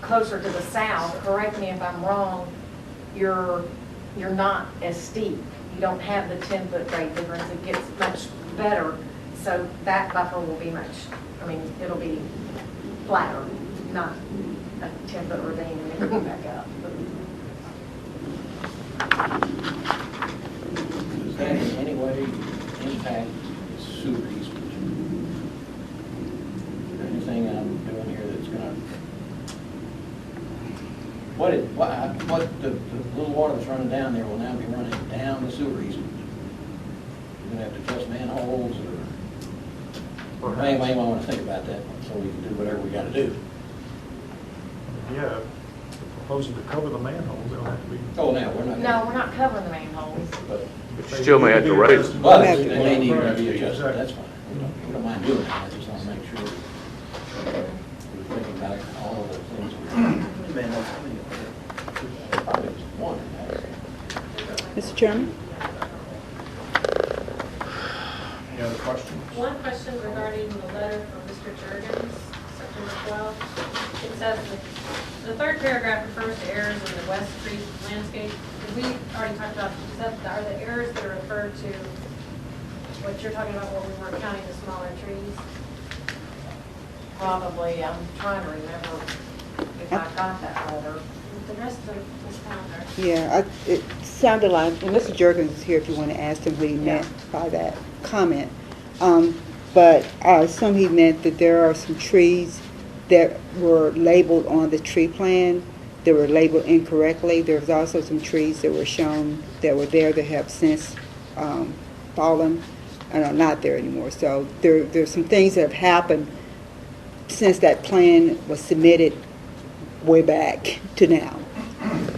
closer to the south, correct me if I'm wrong, you're not as steep. You don't have the 10-foot grade difference. It gets much better. So that buffer will be it'll be flatter, not a 10-foot ravine and then going back up. Does that in any way impact the sewer easement? Is there anything I'm doing here that's gonna, what the little water that's running down there will now be running down the sewer easement? You're gonna have to adjust manholes or, may want to think about that so we can do whatever we gotta do. Yeah, proposing to cover the manholes, they'll have to be. Oh, now, we're not. No, we're not covering the manholes. But Still may have to raise it. But Have they to. may need to be adjusted, Exactly. that's fine. We don't mind doing that, I just want to make sure we're thinking about all of the things we're doing. Probably just one. Mr. Chairman? Any other questions? One question regarding the letter from Mr. Jurgens, September 12th. It says, the third paragraph refers to errors in the West Street landscape. Did we already talk about, are the errors that are referred to what you're talking about when we were counting the smaller trees? Probably, I'm trying to remember if I got that letter. The rest of this calendar. Yeah, it sounded like, and Mr. Jergens is here if you want to ask him what he meant by that comment. But I assume he meant that there are some trees that were labeled on the tree plan that were labeled incorrectly. There's also some trees that were shown that were there that have since fallen and are not there anymore. So there's some things that have happened since that plan was submitted way back to now.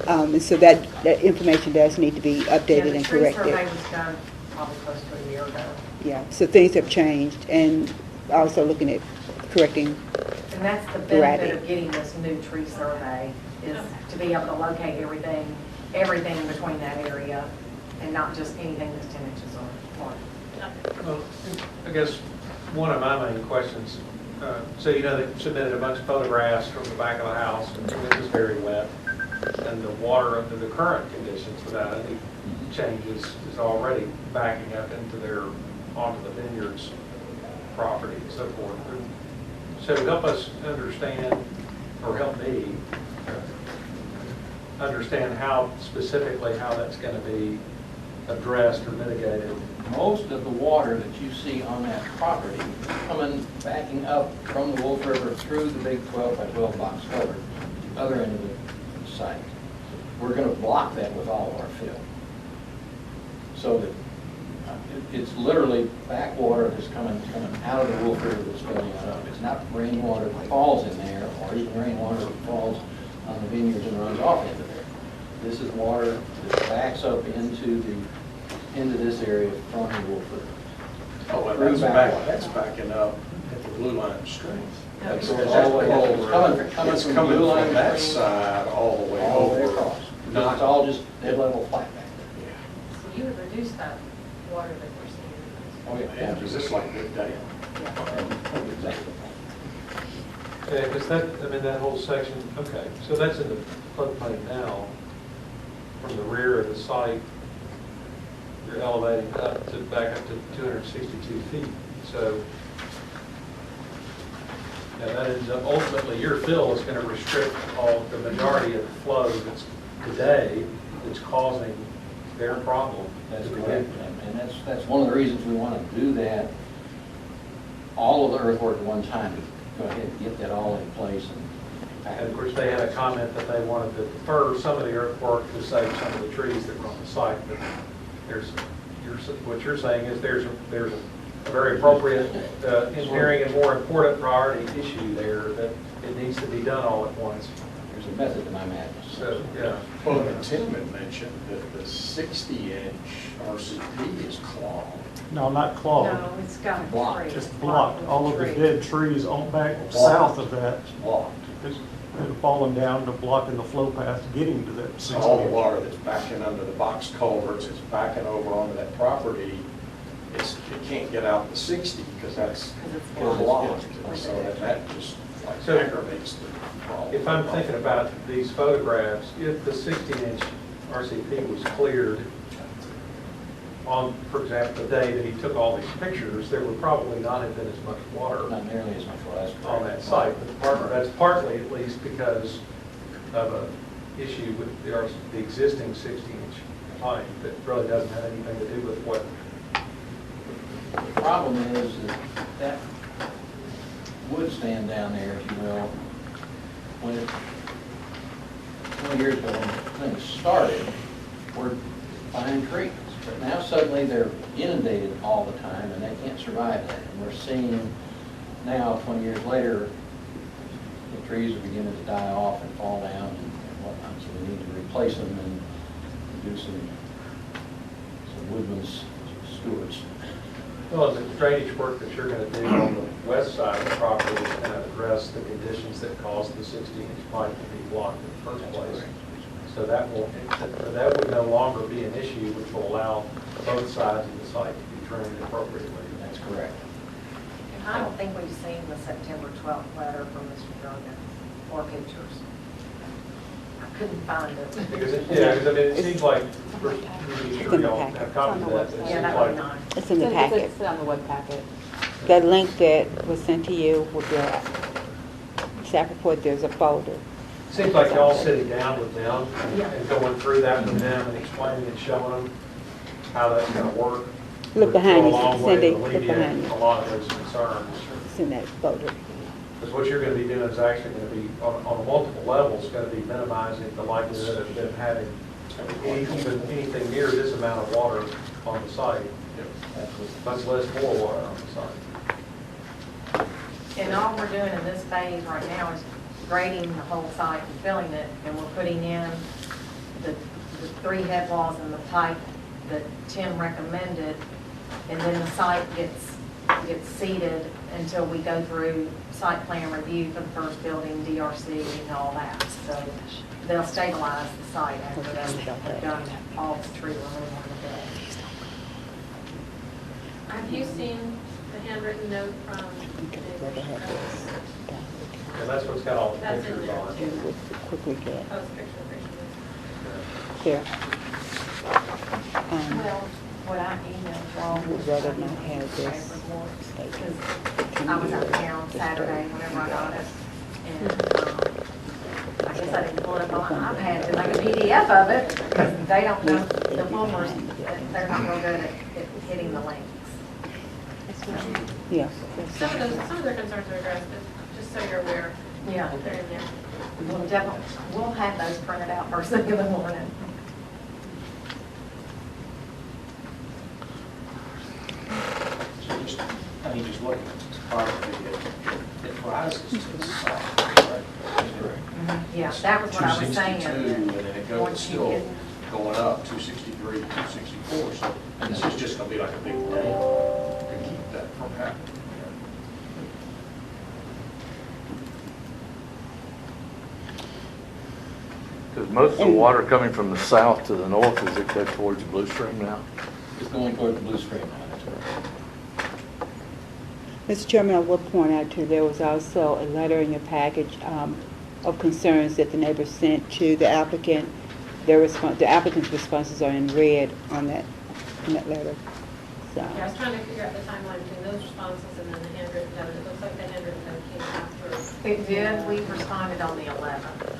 And so that information does need to be updated and corrected. The tree survey was done probably close to a year ago. Yeah, so things have changed, and also looking at correcting. And that's the Right. benefit of getting this new tree survey, is to be able to locate everything between that area and not just anything that's 10 inches or more. Well, I guess one of my main questions, so you know, they submitted a bunch of photographs from the back of the house, and it was very wet, and the water under the current conditions without any changes is already backing up onto the vineyard's property and so forth. So help us understand, or help me understand how specifically how that's going to be addressed or mitigated. Most of the water that you see on that property coming, backing up from the Wolf River through the big 12 by 12 box culvert, the other end of the site. We're going to block that with all of our fill. So that it's literally backwater that's coming out of the Wolf River that's filling it up. It's not rainwater that falls in there, or even rainwater that falls on the vineyards and runs off into there. This is water that backs up into this area from the Wolf River. Oh, well, that's backing up at the Blue Line Stream. That's It's all the way over. It's coming from that side all the way All the way over. across. It's all just dead level flat back there. So you would reduce that water that we're seeing. Oh, Yeah, because it's like good day. Exactly. Yeah, because that whole section, okay, so that's in the floodplain now. From the rear of the site, you're elevating back up to 262 feet. So now that ends up, ultimately, your fill is going to restrict the majority of the flow that's today that's causing their problem. That's correct. And that's one of the reasons we want to do that, all of the earthwork at one time, to go ahead and get that all in place. And of course, they had a comment that they wanted to defer some of the earthwork to save some of the trees that were on the site. But what you're saying is there's a very appropriate engineering and more important priority issue there that it needs to be done all at once. There's a method to my madness. So, yeah. Well, Tim had mentioned that the 60-inch RCP is clogged. No, not clogged, No, it's got a Blocked. tree. just blocked. All of the Tree. dead trees on back south of that It's blocked. had fallen down to blocking the flow path getting to that 60 All the water that's backing under the box culverts, it's backing over onto that property. It can't get out the 60 because that's 'Cause it's blocked. blocked. So that just like So, aggravates the problem. If I'm thinking about these photographs, if the 60-inch RCP was cleared on, for example, the day that he took all these pictures, there would probably not have been as much water Not nearly as much water. That's on correct. that site. But that's partly at least because of an issue with the existing 60-inch pipe that really doesn't have anything to do with what. The problem is that wood stand down there, if you will, when 20 years ago when things started, were fine trees. But now suddenly they're inundated all the time and they can't survive that. And we're seeing now, 20 years later, the trees are beginning to die off and fall down and whatnot. So we need to replace them and do some woodman's stewards. Well, the drainage work that you're going to do on the west side of the property is going to address the conditions that caused the 60-inch pipe to be blocked in the first place. So that would no longer be an issue, which will allow both sides of the site to be drained appropriately. That's correct. I don't think we've seen the September 12th letter from Mr. Jordan or pictures. I couldn't find it. Because it seems like, we're sure y'all have copies of that. It Yeah, seems that would like not. It's in the packet. It's on the web packet. That link that was sent to you with your staff report, there's a folder. Seems like y'all sitting down with them Yeah. and going through that with them and explaining and showing them how that's going to work. Look behind you, Would go a long way to Cindy, look alleviate behind you. a lot of those concerns. It's in that folder. Because what you're going to be doing is actually going to be, on multiple levels, going to be minimizing the likelihood of them having even anything near this amount of water on the site, much less more water on the site. And all we're doing in this phase right now is grading the whole site and filling it, and we're putting in the 3 head walls and the pipe that Tim recommended, and then the site gets get seated until we go through site plan review for the first building, DRC and all that. So they'll stabilize the site after they've done all the tree removal and the bed. Have you seen the handwritten note from? And that's what's got all the That's in pictures there. on. Quickly get Oh, it's picture. here. Well, what I emailed y'all Would was rather not have this. because I was out of town Saturday whenever I got it. And I guess I didn't pull it up on my iPad to make a PDF of it because they don't know, the Fulmers, they're not real good at hitting the links. Yeah. Some of their concerns are addressed, but just so you're aware, Yeah. they're in there. We'll definitely, we'll have those printed out first thing in the morning. So just, I mean, just looking at the topography, it rises to the side, right? Yeah, that was what I was saying. 262, and then it goes, Once it's you still get- going up, 263, 264, so this is just gonna be like a big dam to keep that from happening. Is most of the water coming from the south to the north, is it go towards Blue Stream now? It's going toward the Blue Stream now, that's right. Mr. Chairman, I would point out too, there was also a letter in your package of concerns that the neighbors sent to the applicant. The applicant's responses are in red on that letter. So, Yeah, I was trying to figure out the timeline between those responses and then the handwritten note. It looks like the handwritten note came after. It did, we responded on the 11th.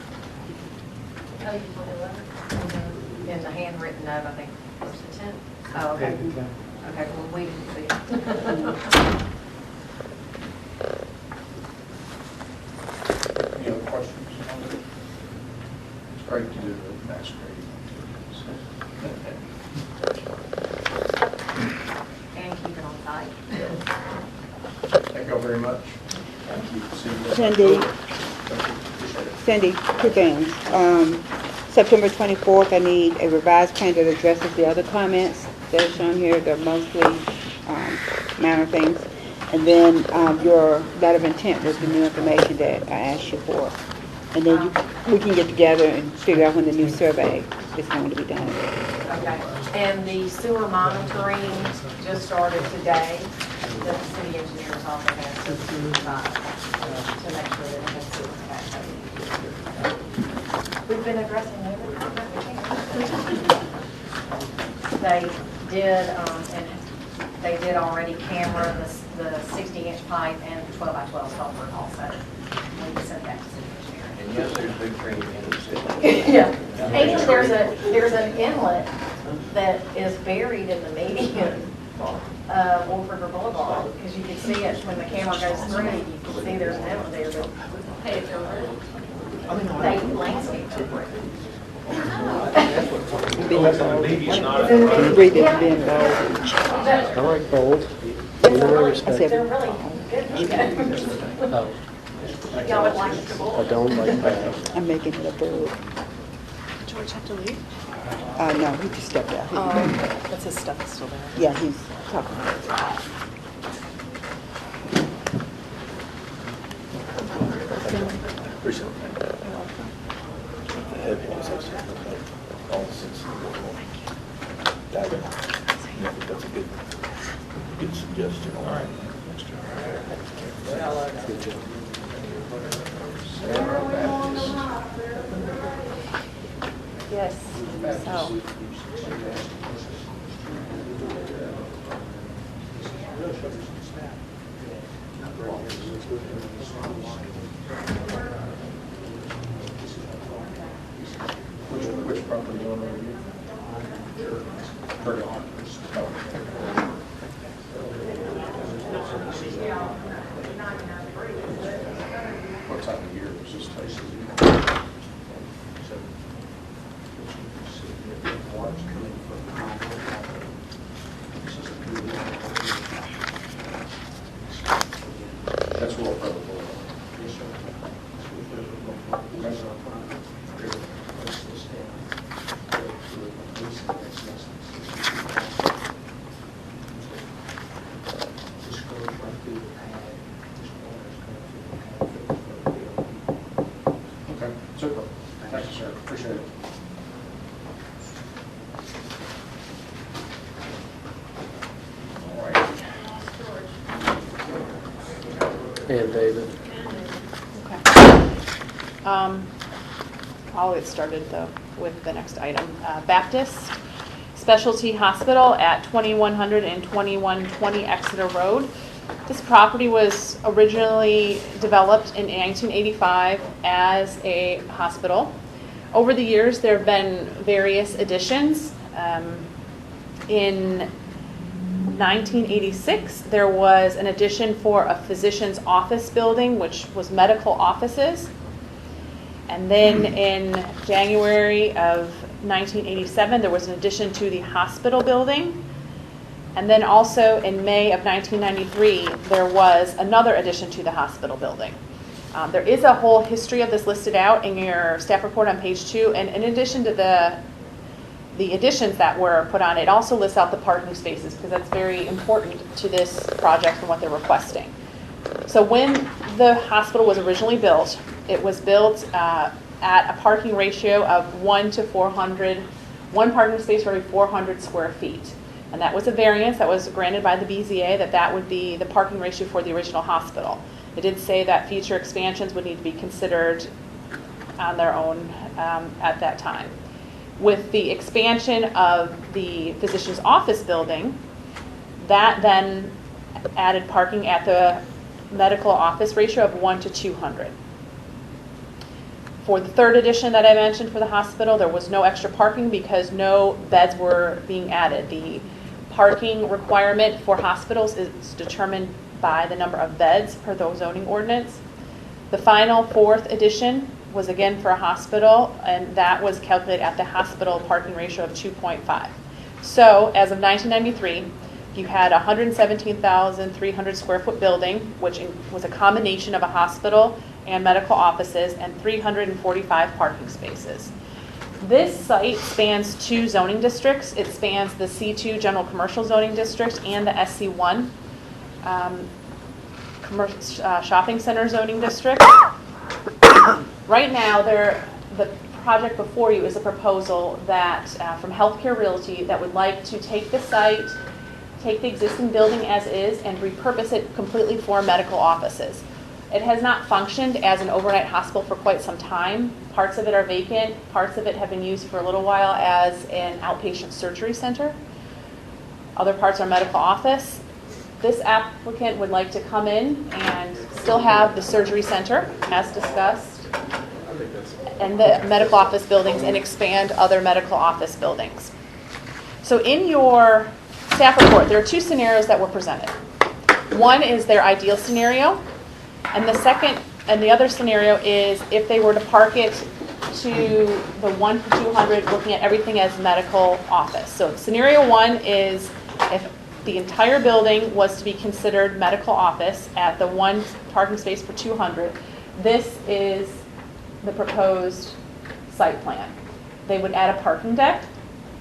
Oh, you told me 11? And the handwritten note, I think, Was it 10? oh, okay. Okay, well, we didn't see it. Any other questions? It's great to do the max grading. And keep it on site. Thank you all very much. Thank you. See you. Cindy, Thank you. Appreciate it. Cindy, two things. September 24th, I need a revised plan that addresses the other comments that are shown here. They're mostly minor things. And then your letter of intent was the new information that I asked you for. And then we can get together and figure out when the new survey is going to be done. Okay, and the sewer monitoring just started today. The city engineer's office has to make sure that it has sewer capacity. We've been addressing every problem we can. They did already camera the 60-inch pipe and 12x12 culvert also. We sent that to city engineer. And yes, there's big training in the city. Yeah, and there's an inlet that is buried in the median of Orford Boulevard, because you can see it when the camera goes through, you can see there's an inlet there, but Paved over. they landscaped it. Read it being bold. I like bold. You know, I respect They're it. really good. Oh, Y'all would like it to I don't like that. I'm making it a bird. George have to leave? No, he just stepped out. That's his stuff is still there. Yeah, he's talking. Appreciate it. All the sense in the world. That's a good suggestion. All right. Good job. Yes, so. Which property owner are you? Very on. What time of year was this place? Water's coming from that's Wolf River Boulevard. And David. Okay. I'll get started though with the next item. Baptist Specialty Hospital at 2100 and 2120 Exeter Road. This property was originally developed in 1985 as a hospital. Over the years, there have been various additions. In 1986, there was an addition for a physician's office building, which was medical offices. And then in January of 1987, there was an addition to the hospital building. And then also in May of 1993, there was another addition to the hospital building. There is a whole history of this listed out in your staff report on page 2. And in addition to the additions that were put on, it also lists out the parking spaces because that's very important to this project and what they're requesting. So when the hospital was originally built, it was built at a parking ratio of 1 to 400, one parking space for every 400 square feet. And that was a variance that was granted by the BZA that would be the parking ratio for the original hospital. It did say that future expansions would need to be considered on their own at that time. With the expansion of the physician's office building, that then added parking at the medical office ratio of 1 to 200. For the third addition that I mentioned for the hospital, there was no extra parking because no beds were being added. The parking requirement for hospitals is determined by the number of beds per the zoning ordinance. The final fourth addition was again for a hospital, and that was calculated at the hospital parking ratio of 2.5. So as of 1993, you had a 117,300 square foot building, which was a combination of a hospital and medical offices, and 345 parking spaces. This site spans 2 zoning districts. It spans the C2 General Commercial Zoning District and the SC1 Shopping Center Zoning District. Right now, the project before you is a proposal that from Healthcare Realty that would like to take the site, take the existing building as is, and repurpose it completely for medical offices. It has not functioned as an overnight hospital for quite some time. Parts of it are vacant. Parts of it have been used for a little while as an outpatient surgery center. Other parts are medical office. This applicant would like to come in and still have the surgery center, as discussed, and the medical office buildings, and expand other medical office buildings. So in your staff report, there are 2 scenarios that were presented. One is their ideal scenario, and the other scenario is if they were to park it to the 1 to 200, looking at everything as medical office. So scenario 1 is if the entire building was to be considered medical office at the 1 parking space per 200. This is the proposed site plan. They would add a parking deck,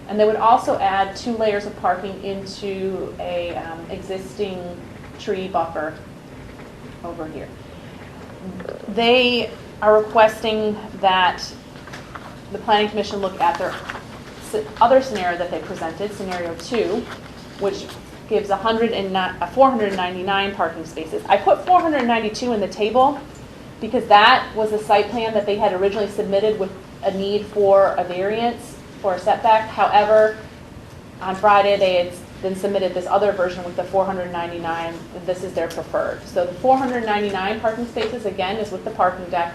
and they would also add 2 layers of parking into a existing tree buffer over here. They are requesting that the Planning Commission look at their other scenario that they presented, scenario 2, which gives 499 parking spaces. I put 492 in the table because that was a site plan that they had originally submitted with a need for a variance for a setback. However, on Friday they had then submitted this other version with the 499. This is their preferred. So the 499 parking spaces, again, is with the parking deck,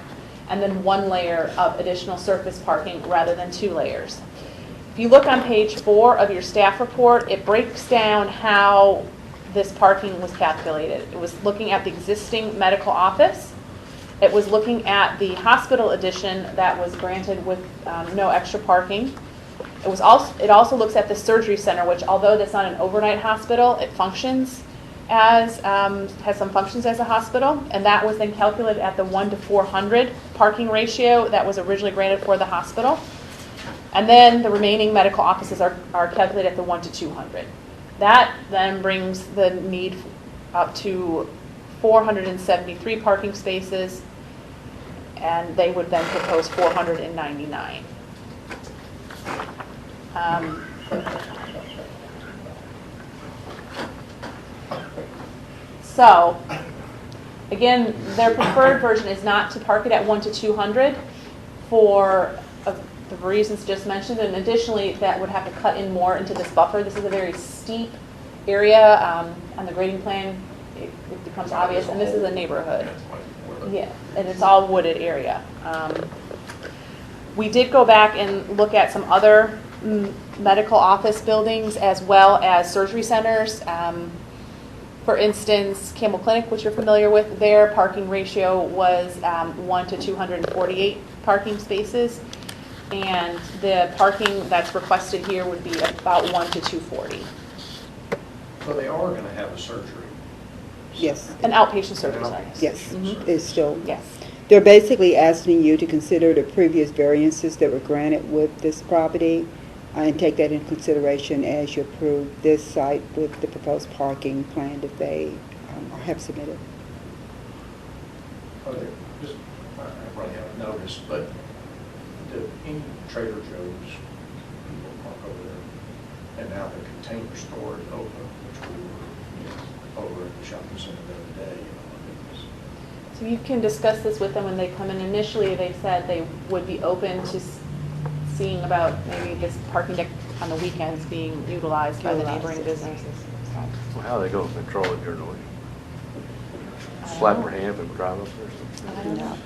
and then 1 layer of additional surface parking rather than 2 layers. If you look on page 4 of your staff report, it breaks down how this parking was calculated. It was looking at the existing medical office. It was looking at the hospital addition that was granted with no extra parking. It also looks at the surgery center, which although that's not an overnight hospital, it functions as, has some functions as a hospital, and that was then calculated at the 1 to 400 parking ratio that was originally granted for the hospital. And then the remaining medical offices are calculated at the 1 to 200. That then brings the need up to 473 parking spaces, and they would then propose 499. So Again, their preferred version is not to park it at 1 to 200 for the reasons just mentioned, and additionally, that would have to cut in more into this buffer. This is a very steep area. On the grading plan, it becomes obvious, and this is a neighborhood. Yeah, and it's all wooded area. We did go back and look at some other medical office buildings as well as surgery centers. For instance, Campbell Clinic, which you're familiar with, their parking ratio was 1 to 248 parking spaces. And the parking that's requested here would be about 1 to 240. So they are going to have a surgery. Yes, An outpatient surgery center. yes, Mhm. it's still, Yes. they're basically asking you to consider the previous variances that were granted with this property and take that into consideration as you approve this site with the proposed parking plan that they have submitted. Oh, just, I probably haven't noticed, but any Trader Joe's, people park over there, and now the container store is open, which we were, over at the shopping center the other day. So you can discuss this with them when they come in. Initially, they said they would be open to seeing about maybe this parking deck on the weekends being utilized by the neighboring businesses. So, Well, how are they going to control it during the week? Slap their hand and drive up there or something? I don't know.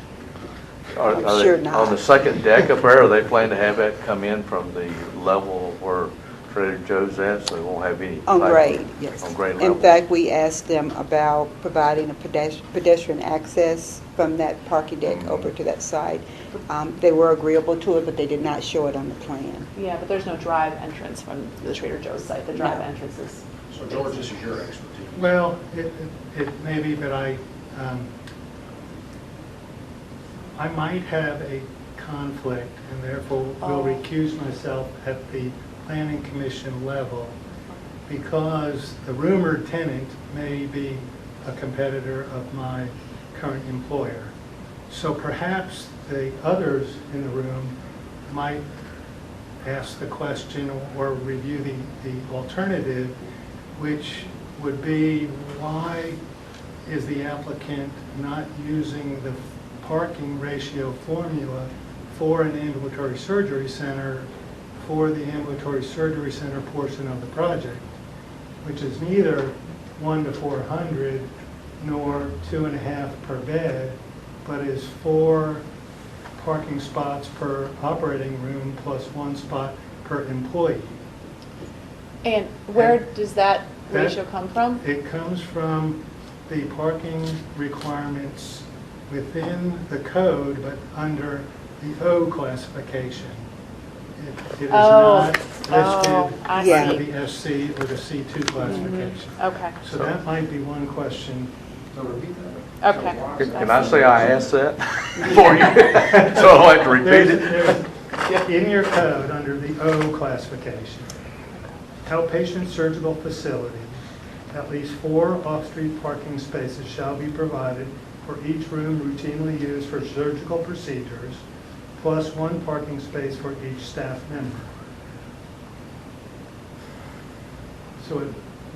Are I'm they- sure not. On the second deck up there, are they planning to have that come in from the level where Trader Joe's at, so they won't have any? On type of- grade, yes. On grade level? In fact, we asked them about providing a pedestrian access from that parking deck over to that side. They were agreeable to it, but they did not show it on the plan. Yeah, but there's no drive entrance from the Trader Joe's site. The drive No. entrance is. So George, this is your expertise. Well, it may be, but I might have a conflict and therefore will recuse myself at the planning commission level because the rumored tenant may be a competitor of my current employer. So perhaps the others in the room might ask the question or review the alternative, which would be why is the applicant not using the parking ratio formula for an ambulatory surgery center for the ambulatory surgery center portion of the project, which is neither 1 to 400 nor 2.5 per bed, but is 4 parking spots per operating room plus 1 spot per employee. And where does that That- ratio come from? It comes from the parking requirements within the code, but under the O classification. It is Oh, not oh, I listed see. under the SC or the C2 classification. Okay. So that might be one question. So repeat that. Okay. Can I say I asked that for you? So I don't have to repeat it? There's in your code, under the O classification, outpatient surgical facility, at least 4 off-street parking spaces shall be provided for each room routinely used for surgical procedures, plus 1 parking space for each staff member. So it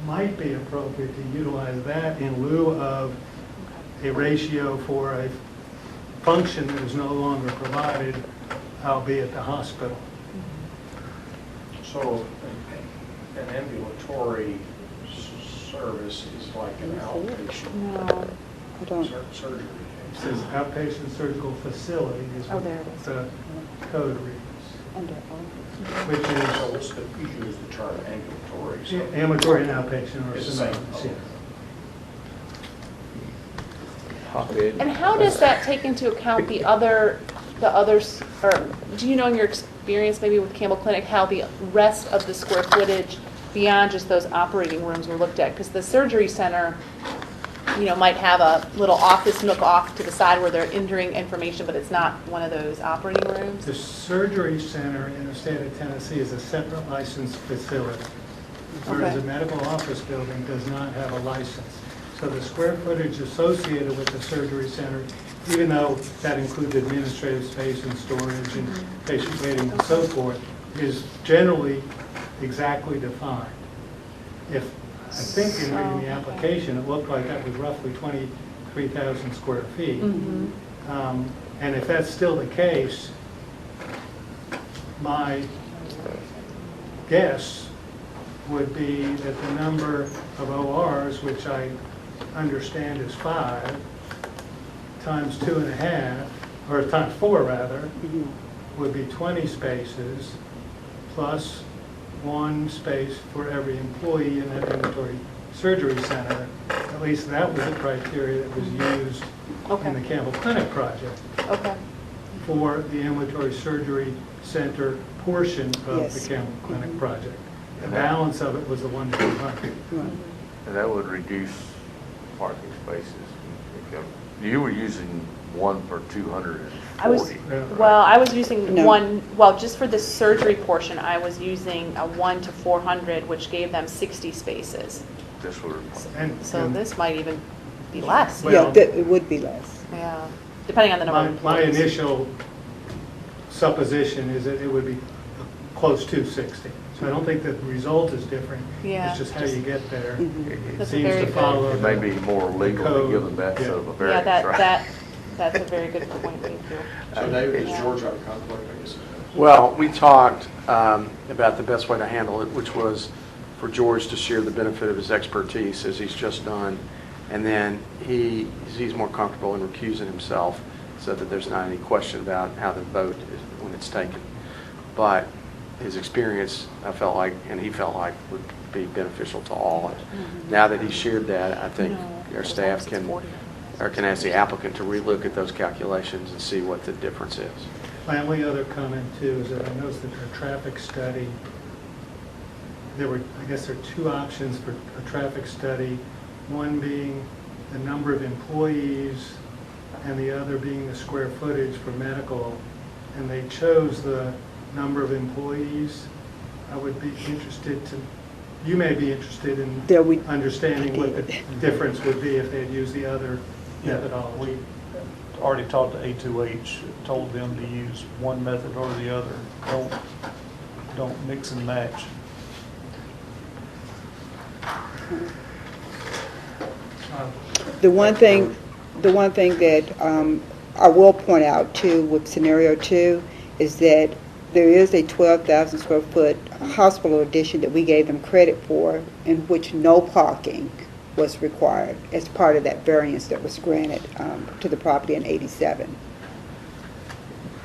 might be appropriate to utilize that in lieu of a ratio for a function that is no longer provided, albeit the hospital. So an ambulatory service is like an outpatient No. I don't, surgery. It says outpatient surgical facility is Oh, what there it is. the code reads, under which So is what's the, you use the term ambulatory. so- ambulatory and outpatient are It's the same. synonymous, yes. Hotbed. And how does that take into account the others, or do you know in your experience maybe with Campbell Clinic, how the rest of the square footage beyond just those operating rooms were looked at? Because the surgery center, you know, might have a little office nook off to the side where they're entering information, but it's not one of those operating rooms? The surgery center in the state of Tennessee is a separate licensed facility, whereas Okay. a medical office building does not have a license. So the square footage associated with the surgery center, even though that includes administrative space and storage and patient waiting and so forth, is generally exactly defined. If, I think in reading the application, it looked like that was roughly 20 3,000 square feet. Mm-hmm. And if that's still the case, my guess would be that the number of ORs, which I understand is 5, times 2.5, or times 4 rather, would be 20 spaces, plus 1 space for every employee in that ambulatory surgery center. At least that was the criteria that was used in the Campbell Clinic project Okay. for the ambulatory surgery center portion of Yes. the Campbell Clinic project. The balance of it was the 1 to 200. And that would reduce parking spaces. You were using 1 for 240. I was, right? well, I was using No. one, well, just for the surgery portion, I was using a 1 to 400, which gave them 60 spaces. This would, So this might even be less. Well- Yeah, it would be less. Yeah, depending on the number of My employees. initial supposition is that it would be close to 60. So I don't think that the result is different. Yeah, It's just how you get there. It That's a seems very to good- follow. it may be more legal to give them that instead of a Yeah, variance, right? that's a very good point, thank you. So David, Yeah. is George out of conflict, I guess? Well, we talked about the best way to handle it, which was for George to share the benefit of his expertise, as he's just done, and then he's more comfortable in recusing himself so that there's not any question about how the vote is when it's taken. But his experience, I felt like, and he felt like, would be beneficial to all. Now that he's shared that, I think our staff can ask the applicant to relook at those calculations and see what the difference is. My only other comment too is that I noticed that our traffic study, I guess there are 2 options for a traffic study, one being the number of employees and the other being the square footage for medical, and they chose the number of employees. I would be interested to, you may be interested in There we- understanding what the difference would be if they had used the other methodology. We already talked to A2H, told them to use one method or the other. Don't mix and match. The one thing that I will point out too with scenario 2 is that there is a 12,000 square foot hospital addition that we gave them credit for, in which no parking was required as part of that variance that was granted to the property in 87.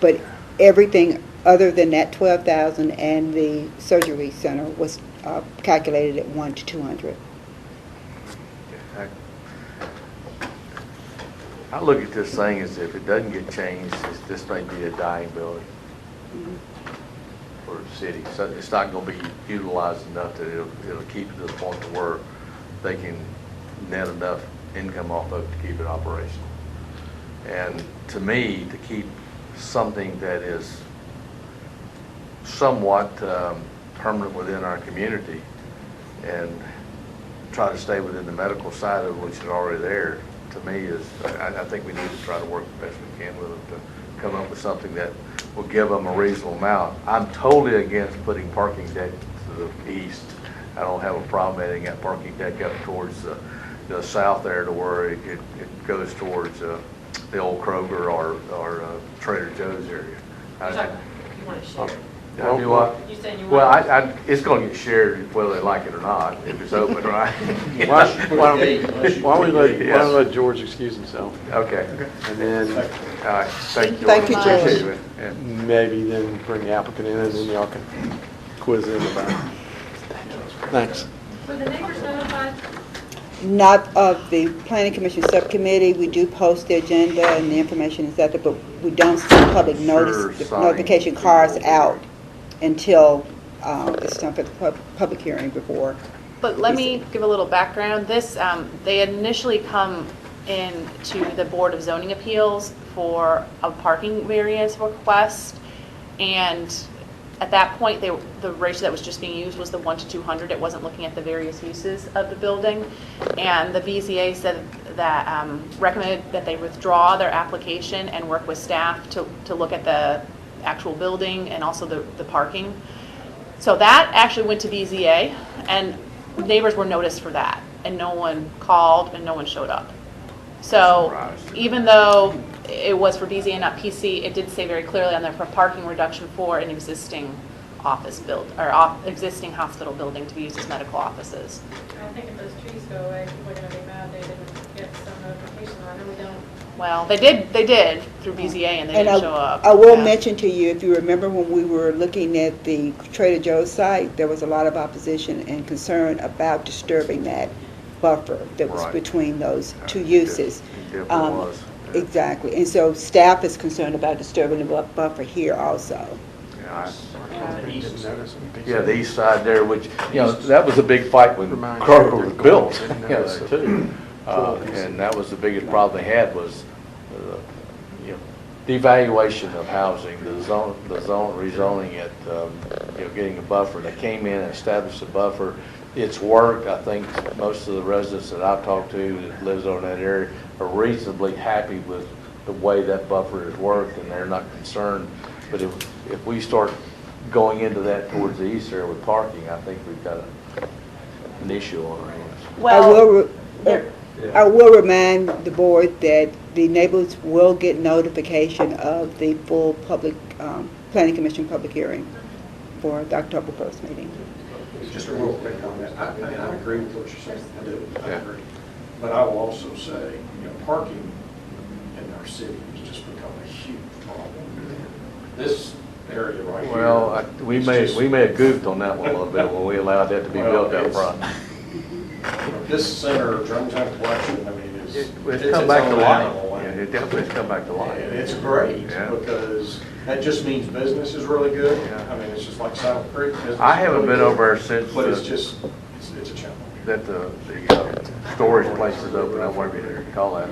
But everything other than that 12,000 and the surgery center was calculated at 1 to 200. I look at this thing as if it doesn't get changed, this may be a dying building for the city. So it's not going to be utilized enough that it'll keep it to the point to where they can net enough income off of it to keep it operational. And to me, to keep something that is somewhat permanent within our community and try to stay within the medical side of it, which is already there, to me is, I think we need to try to work the best we can with them to come up with something that will give them a reasonable amount. I'm totally against putting parking deck to the east. I don't have a problem adding that parking deck up towards the south there to where it goes towards the old Kroger or Trader Joe's area. You want to share? I do what? You saying you Well, want? it's going to get shared whether they like it or not, if it's open, right? Why don't we let George excuse himself? Okay. And then All right, thank you. Thank you, George. Appreciate it. Yeah. maybe then bring the applicant in and then y'all can quiz them about it. Thanks. Were the neighbors notified? Not of the planning commission subcommittee. We do post the agenda and the information is out there, but we don't send public notice, Sure, notification sign. cards out until it's time for the public hearing before. But let me give a little background. This, they initially come in to the Board of Zoning Appeals for a parking variance request. And at that point, the ratio that was just being used was the 1 to 200. It wasn't looking at the various uses of the building. And the BZA said that, recommended that they withdraw their application and work with staff to look at the actual building and also the parking. So that actually went to BZA, and neighbors were noticed for that, and no one called and no one showed up. So Surprised. even though it was for BZA, not PC, it did say very clearly on there for parking reduction for an existing office build, or existing hospital building to be used as medical offices. I think if those trees go away, people are gonna be mad they didn't get some notification. I know we don't. Well, they did through BZA and they And didn't show up. I will Yeah. mention to you, if you remember when we were looking at the Trader Joe's site, there was a lot of opposition and concern about disturbing that buffer that was Right. between those two It uses. definitely was. Yeah. Exactly, and so staff is concerned about disturbing the buffer here also. Yeah, Didn't notice them. Yeah, the east side there, which, you know, that was a big fight when Reminds you Kroger they're was going, built, didn't you know, notice there it. too. And that was the biggest problem they had was, you know, devaluation of housing, the rezoning it, you know, getting a buffer. They came in and established a buffer. It's worked. I think most of the residents that I've talked to that lives on that area are reasonably happy with the way that buffer has worked, and they're not concerned. But if we start going into that towards the east there with parking, I think we've got an issue on our hands. Well, there- I will remind the board that the neighbors will get notification of the full public, planning commission public hearing for the October 1st meeting. Just a real quick comment. I agree with what you're saying. I do. I Yeah. agree. But I will also say, you know, parking in our city has just become a huge problem. This area right here. Well, we is may just- have goofed on that one a little bit when we allowed that to be Well, built out it's- front. This center of Germantown collection, I mean, is. It's come back to its own life. animal, Yeah, and- it definitely has come back to life. And it's great, Yeah. because that just means business is really good. Yeah. I mean, it's just like Saddle Creek. business I is haven't really been good, over there since But it's the- just, it's a challenge. That the storage place is open, whatever you call that.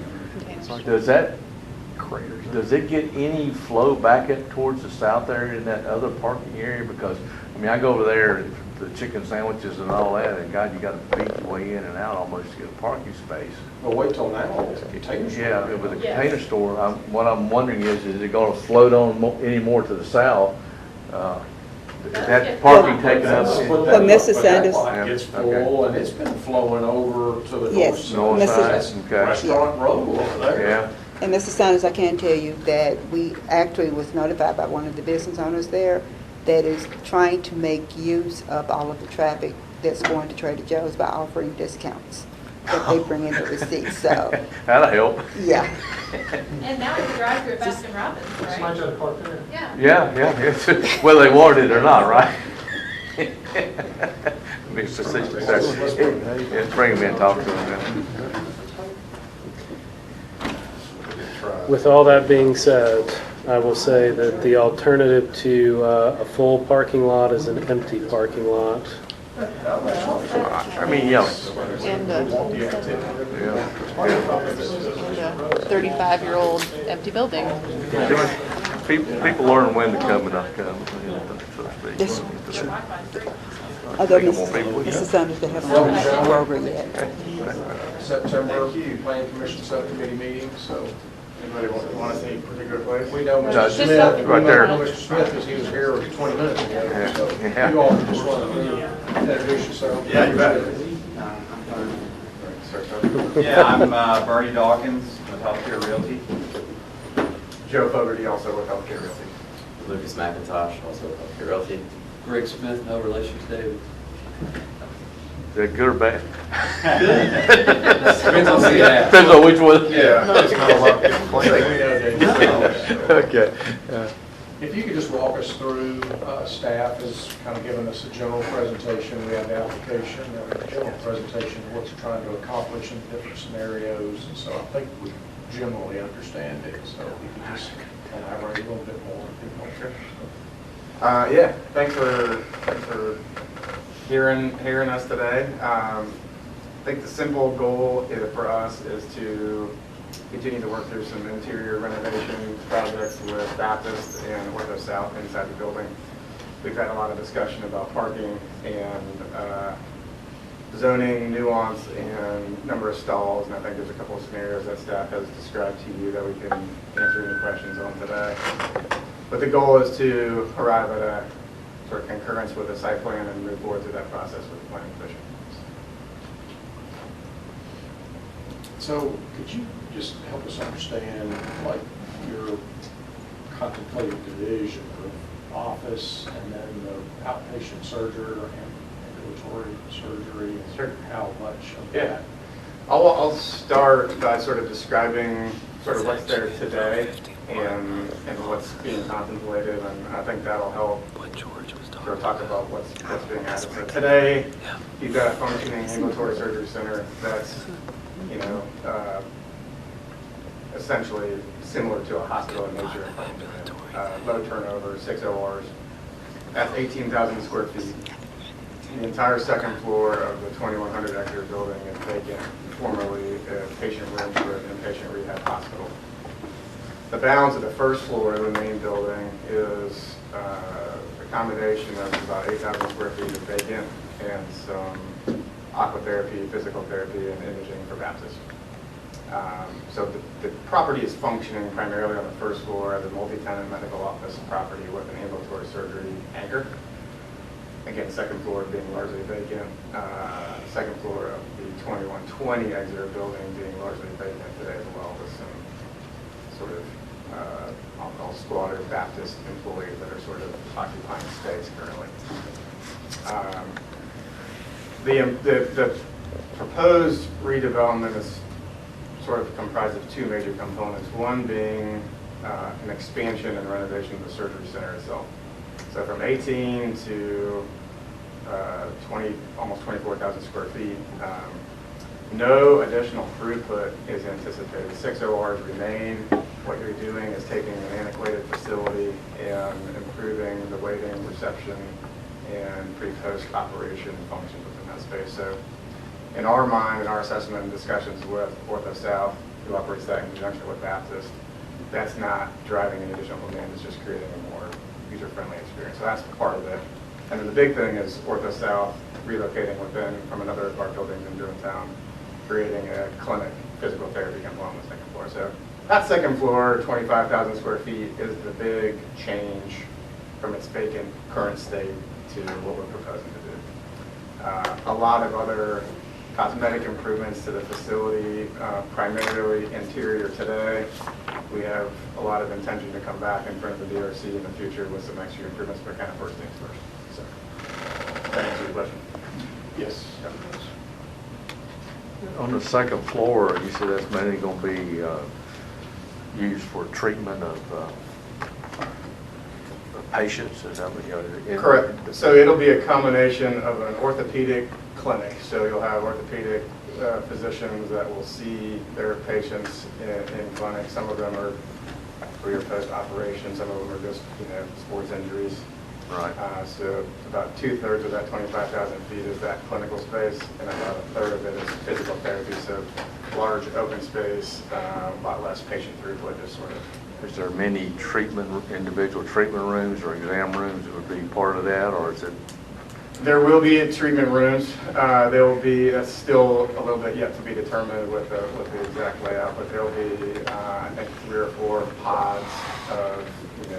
Does it get any flow back up towards the south area in that other parking area? Because, I mean, I go over there, the chicken sandwiches and all that, and God, you gotta beat your way in and out almost to get a parking space. Well, wait till now, with the container store. Yeah, with the Yes. container store, what I'm wondering is it gonna float on any more to the south? Is that parking taken up? That's what Well, that- Mrs. but Sanders- That lot gets full, and it's been flowing over to the Yes, north Mrs. side. That's Okay. Restaurant Road over there. Yeah, And Mr. Sanders, I can tell you that we actually was notified by one of the business owners there that is trying to make use of all of the traffic that's going to Trader Joe's by offering discounts that they bring in the receipts, so, that'll help. yeah. And now it's a drive-through at Baskin Robbins, right? to park there. Yeah. Yeah, whether they wanted it or not, right? Be facetious there. Yeah, bring them in, talk to them. With all that being said, I will say that the alternative to a full parking lot is an empty parking lot. I mean, yeah, And a 35-year-old empty building. people learn when to come and not come, so to speak. This- Wi-Fi's free. Although Think more people. Mrs. Sanders, they haven't finished the program yet. September Planning Commission Subcommittee meeting, so anybody want to think particular place? We know Judge Mr. Smith, Smith. right there. We know Mr. Smith because he was here 20 minutes ago. So Yeah. you all just want to introduce yourself. Yeah, you bet. Yeah, I'm Bernie Dawkins with Healthcare Realty. Joe Fogarty, also with Healthcare Realty. Lucas McIntosh, also with Healthcare Realty. Greg Smith, no relation to David. Is that good or bad? Depends on who you ask. Depends on which one. Yeah. It's kind of like different We know Dave. Okay. If you could just walk us through, staff has kind of given us a general presentation. We have the application, a general presentation of what you're trying to accomplish in different scenarios. And so I think we generally understand it. So if you could just elaborate a little bit more. Yeah, thanks for hearing us today. I think the simple goal for us is to continue to work through some interior renovation projects with Baptist and Ortho South inside the building. We've had a lot of discussion about parking and zoning nuance and number of stalls, and I think there's a couple of scenarios that staff has described to you that we can answer any questions on today. But the goal is to arrive at a sort of concurrence with the site plan and move forward through that process with the planning commission. So could you just help us understand, like, your contemplated division of office and then the outpatient surgery and ambulatory surgery? Sure. How much of Yeah. that? I'll start by sort of describing sort of what's there today and what's being contemplated, and I think that'll help sort of talk about what's being added. So today, you've got a functioning ambulatory surgery center that's, you know, essentially similar to a hospital in nature. Low turnover, 6 ORs. That's 18,000 square feet. The entire second floor of the 2,100 hectare building is vacant, formerly a patient room for an inpatient rehab hospital. The balance of the first floor of the main building is a combination of about 8,000 square feet of vacant and some aquatherapy, physical therapy, and imaging for Baptist. So the property is functioning primarily on the first floor as a multi-tenant medical office property with an ambulatory surgery anchor. Again, second floor being largely vacant. Second floor of the 2120 Exeter building being largely vacant today as well, with some sort of, I'll call squatter Baptist employees that are sort of occupying space currently. The proposed redevelopment is sort of comprised of two major components. One being an expansion and renovation of the surgery center itself. So from 18 to 20, almost 24,000 square feet, no additional throughput is anticipated. 6 ORs remain. What you're doing is taking an antiquated facility and improving the waiting, reception, and pre-post operation functions within that space. So in our mind, in our assessment and discussions with Ortho South, who operates that in conjunction with Baptist, that's not driving any additional demand, it's just creating a more user-friendly experience. So that's part of it. And then the big thing is Ortho South relocating within from another of our buildings in Germantown, creating a clinic, physical therapy component on the second floor. So that second floor, 25,000 square feet, is the big change from its vacant current state to what we're proposing to do. A lot of other cosmetic improvements to the facility, primarily interior today. We have a lot of intention to come back in front of the DRC in the future with some extra improvements, but kind of first things first. So, that answers your question? Yes. On the second floor, you said that's mainly going to be used for treatment of patients, is that what you're? Correct. So it'll be a combination of an orthopedic clinic. So you'll have orthopedic physicians that will see their patients in clinic. Some of them are pre or post operation. Some of them are just, sports injuries. Right. So about 2/3 of that 25,000 feet is that clinical space, and about 1/3 of it is physical therapy. So large open space, a lot less patient throughput, just sort of. Is there many individual treatment rooms or exam rooms that would be part of that, or is it? There will be treatment rooms. There will be, that's still a little bit yet to be determined with the exact layout, but there will be, I think, 3 or 4 pods of,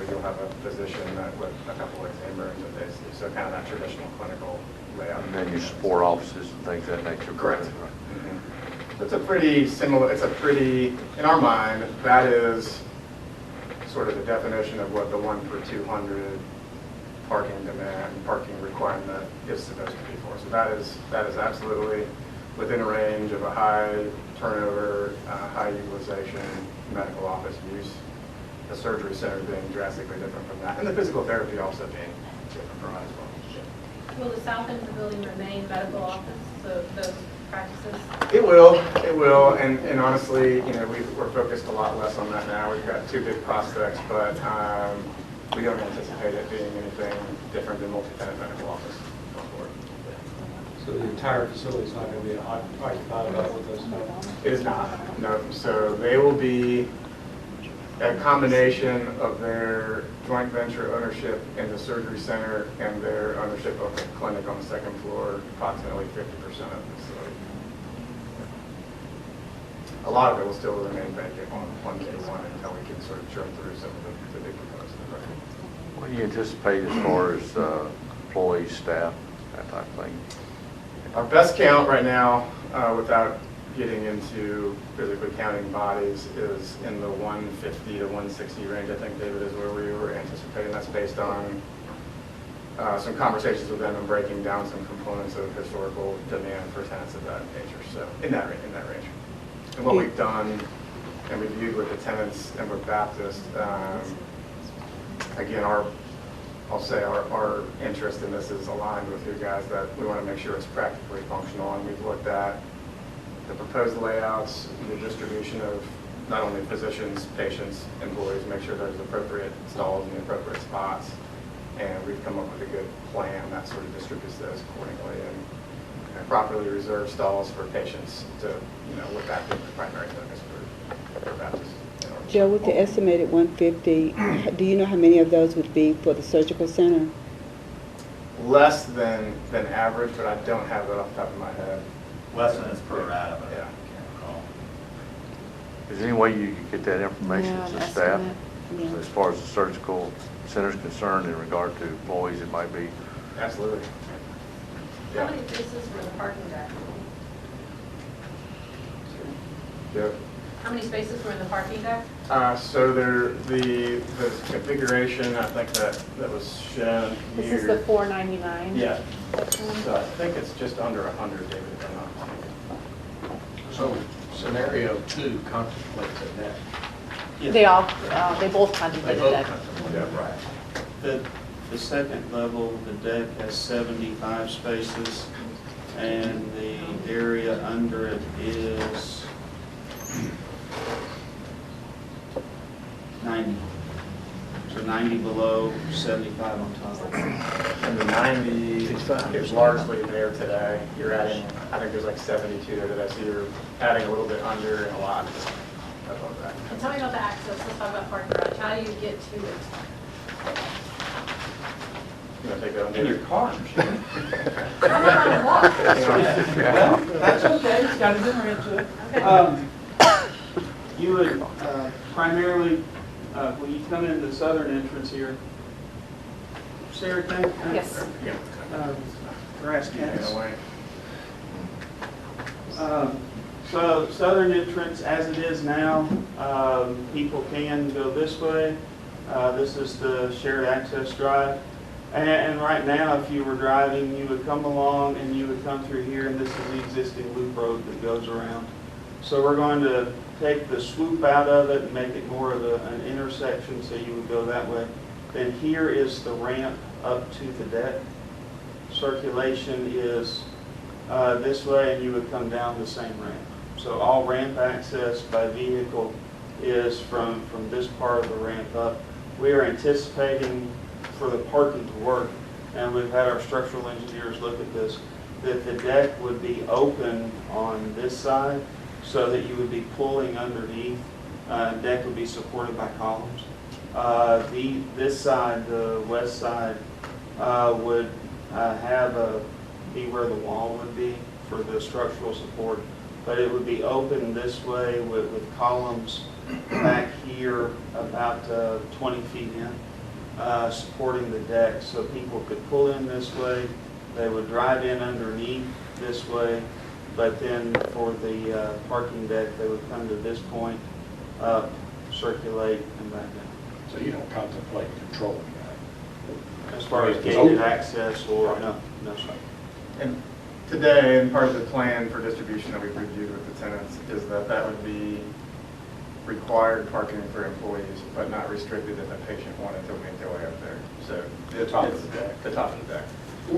you'll have a physician with a couple of exam rooms that they see. So kind of that traditional clinical layout. And then your support offices and things of that nature. Correct. Mm-hmm. It's a pretty similar, in our mind, that is sort of the definition of what the 1 per 200 parking requirement is supposed to be for. So that is absolutely within range of a high turnover, high utilization medical office use. The surgery center being drastically different from that, and the physical therapy also being different from that as well. Will the south end of the building remain medical office, so those practices? It will, and honestly, we're focused a lot less on that now. We've got 2 big prospects, but we don't anticipate it being anything different than multi-tenant medical office going forward. So the entire facility is not going to be occupied with those? No. It is not, no. So they will be a combination of their joint venture ownership in the surgery center and their ownership of the clinic on the second floor, approximately 50% of the facility. A lot of it will still remain vacant on 1K1 until we can sort of churn through some of the big proposals. What do you anticipate as far as employees, staff, that type of thing? Our best count right now, without getting into physically counting bodies is in the 150 to 160 range, I think, David, is where we were anticipating. That's based on some conversations with them and breaking down some components of historical demand for tenants of that nature. So in that range. And what we've done and reviewed with the tenants and with Baptist, again, our interest in this is aligned with you guys, that we want to make sure it's practically functional, and we've looked at the proposed layouts, the distribution of not only physicians, patients, employees, make sure there's appropriate stalls in the appropriate spots, and we've come up with a good plan that sort of distributes those accordingly and properly reserve stalls for patients to, with that being the primary focus for Baptist. Joe, with the estimated 150, do you know how many of those would be for the surgical center? Less than average, but I don't have that off the top of my head. Less than it's per rata, but I Yeah. can't recall. Is there any way you could get that information Yeah, to an staff? estimate. Yeah. As far as the surgical center is concerned in regard to employees, it might be. Absolutely. How many spaces for the parking deck? Yep. How many spaces were in the parking deck? So the configuration, I think that was shown here. This is the 499. Yeah. So I think it's just under 100, David, if I'm not mistaken. So scenario 2 contemplates a net. They both contemplated They both that. contemplate, yeah, right. The second level, the deck has 75 spaces, and the area under it is 90. So 90 below, 75 on top. And the 90 is largely there today. You're adding, I think there's like 72 there today, so you're adding a little bit under and a lot above that. And tell me about the access. Let's talk about parking garage. How do you get to it? You want to take that on? In your car, I'm sure. I'm not on a walk. Well, that's okay, it's got a dinner into it. Okay. You would primarily, when you come in the southern entrance here, Sarah, can I? Yes. Grass cats. Away. So southern entrance, as it is now, people can go this way. This is the shared access drive. And right now, if you were driving, you would come along and you would come through here, and this is the existing loop road that goes around. So we're going to take the swoop out of it and make it more of an intersection, so you would go that way. Then here is the ramp up to the deck. Circulation is this way, and you would come down the same ramp. So all ramp access by vehicle is from this part of the ramp up. We are anticipating for the parking to work, and we've had our structural engineers look at this, that the deck would be open on this side so that you would be pulling underneath. Deck would be supported by columns. This side, the west side, would be where the wall would be for the structural support, but it would be open this way with columns back here about 20 feet in. Supporting the deck, so people could pull in this way, they would drive in underneath this way, but then for the parking deck, they would come to this point, up, circulate, and back down. So you don't contemplate controlling that? As far as gated access or, no, sir. And today, and part of the plan for distribution that we've reviewed with the tenants is that would be required parking for employees, but not restricted if a patient wanted to make their way up there. So The top of the deck. The top of the deck.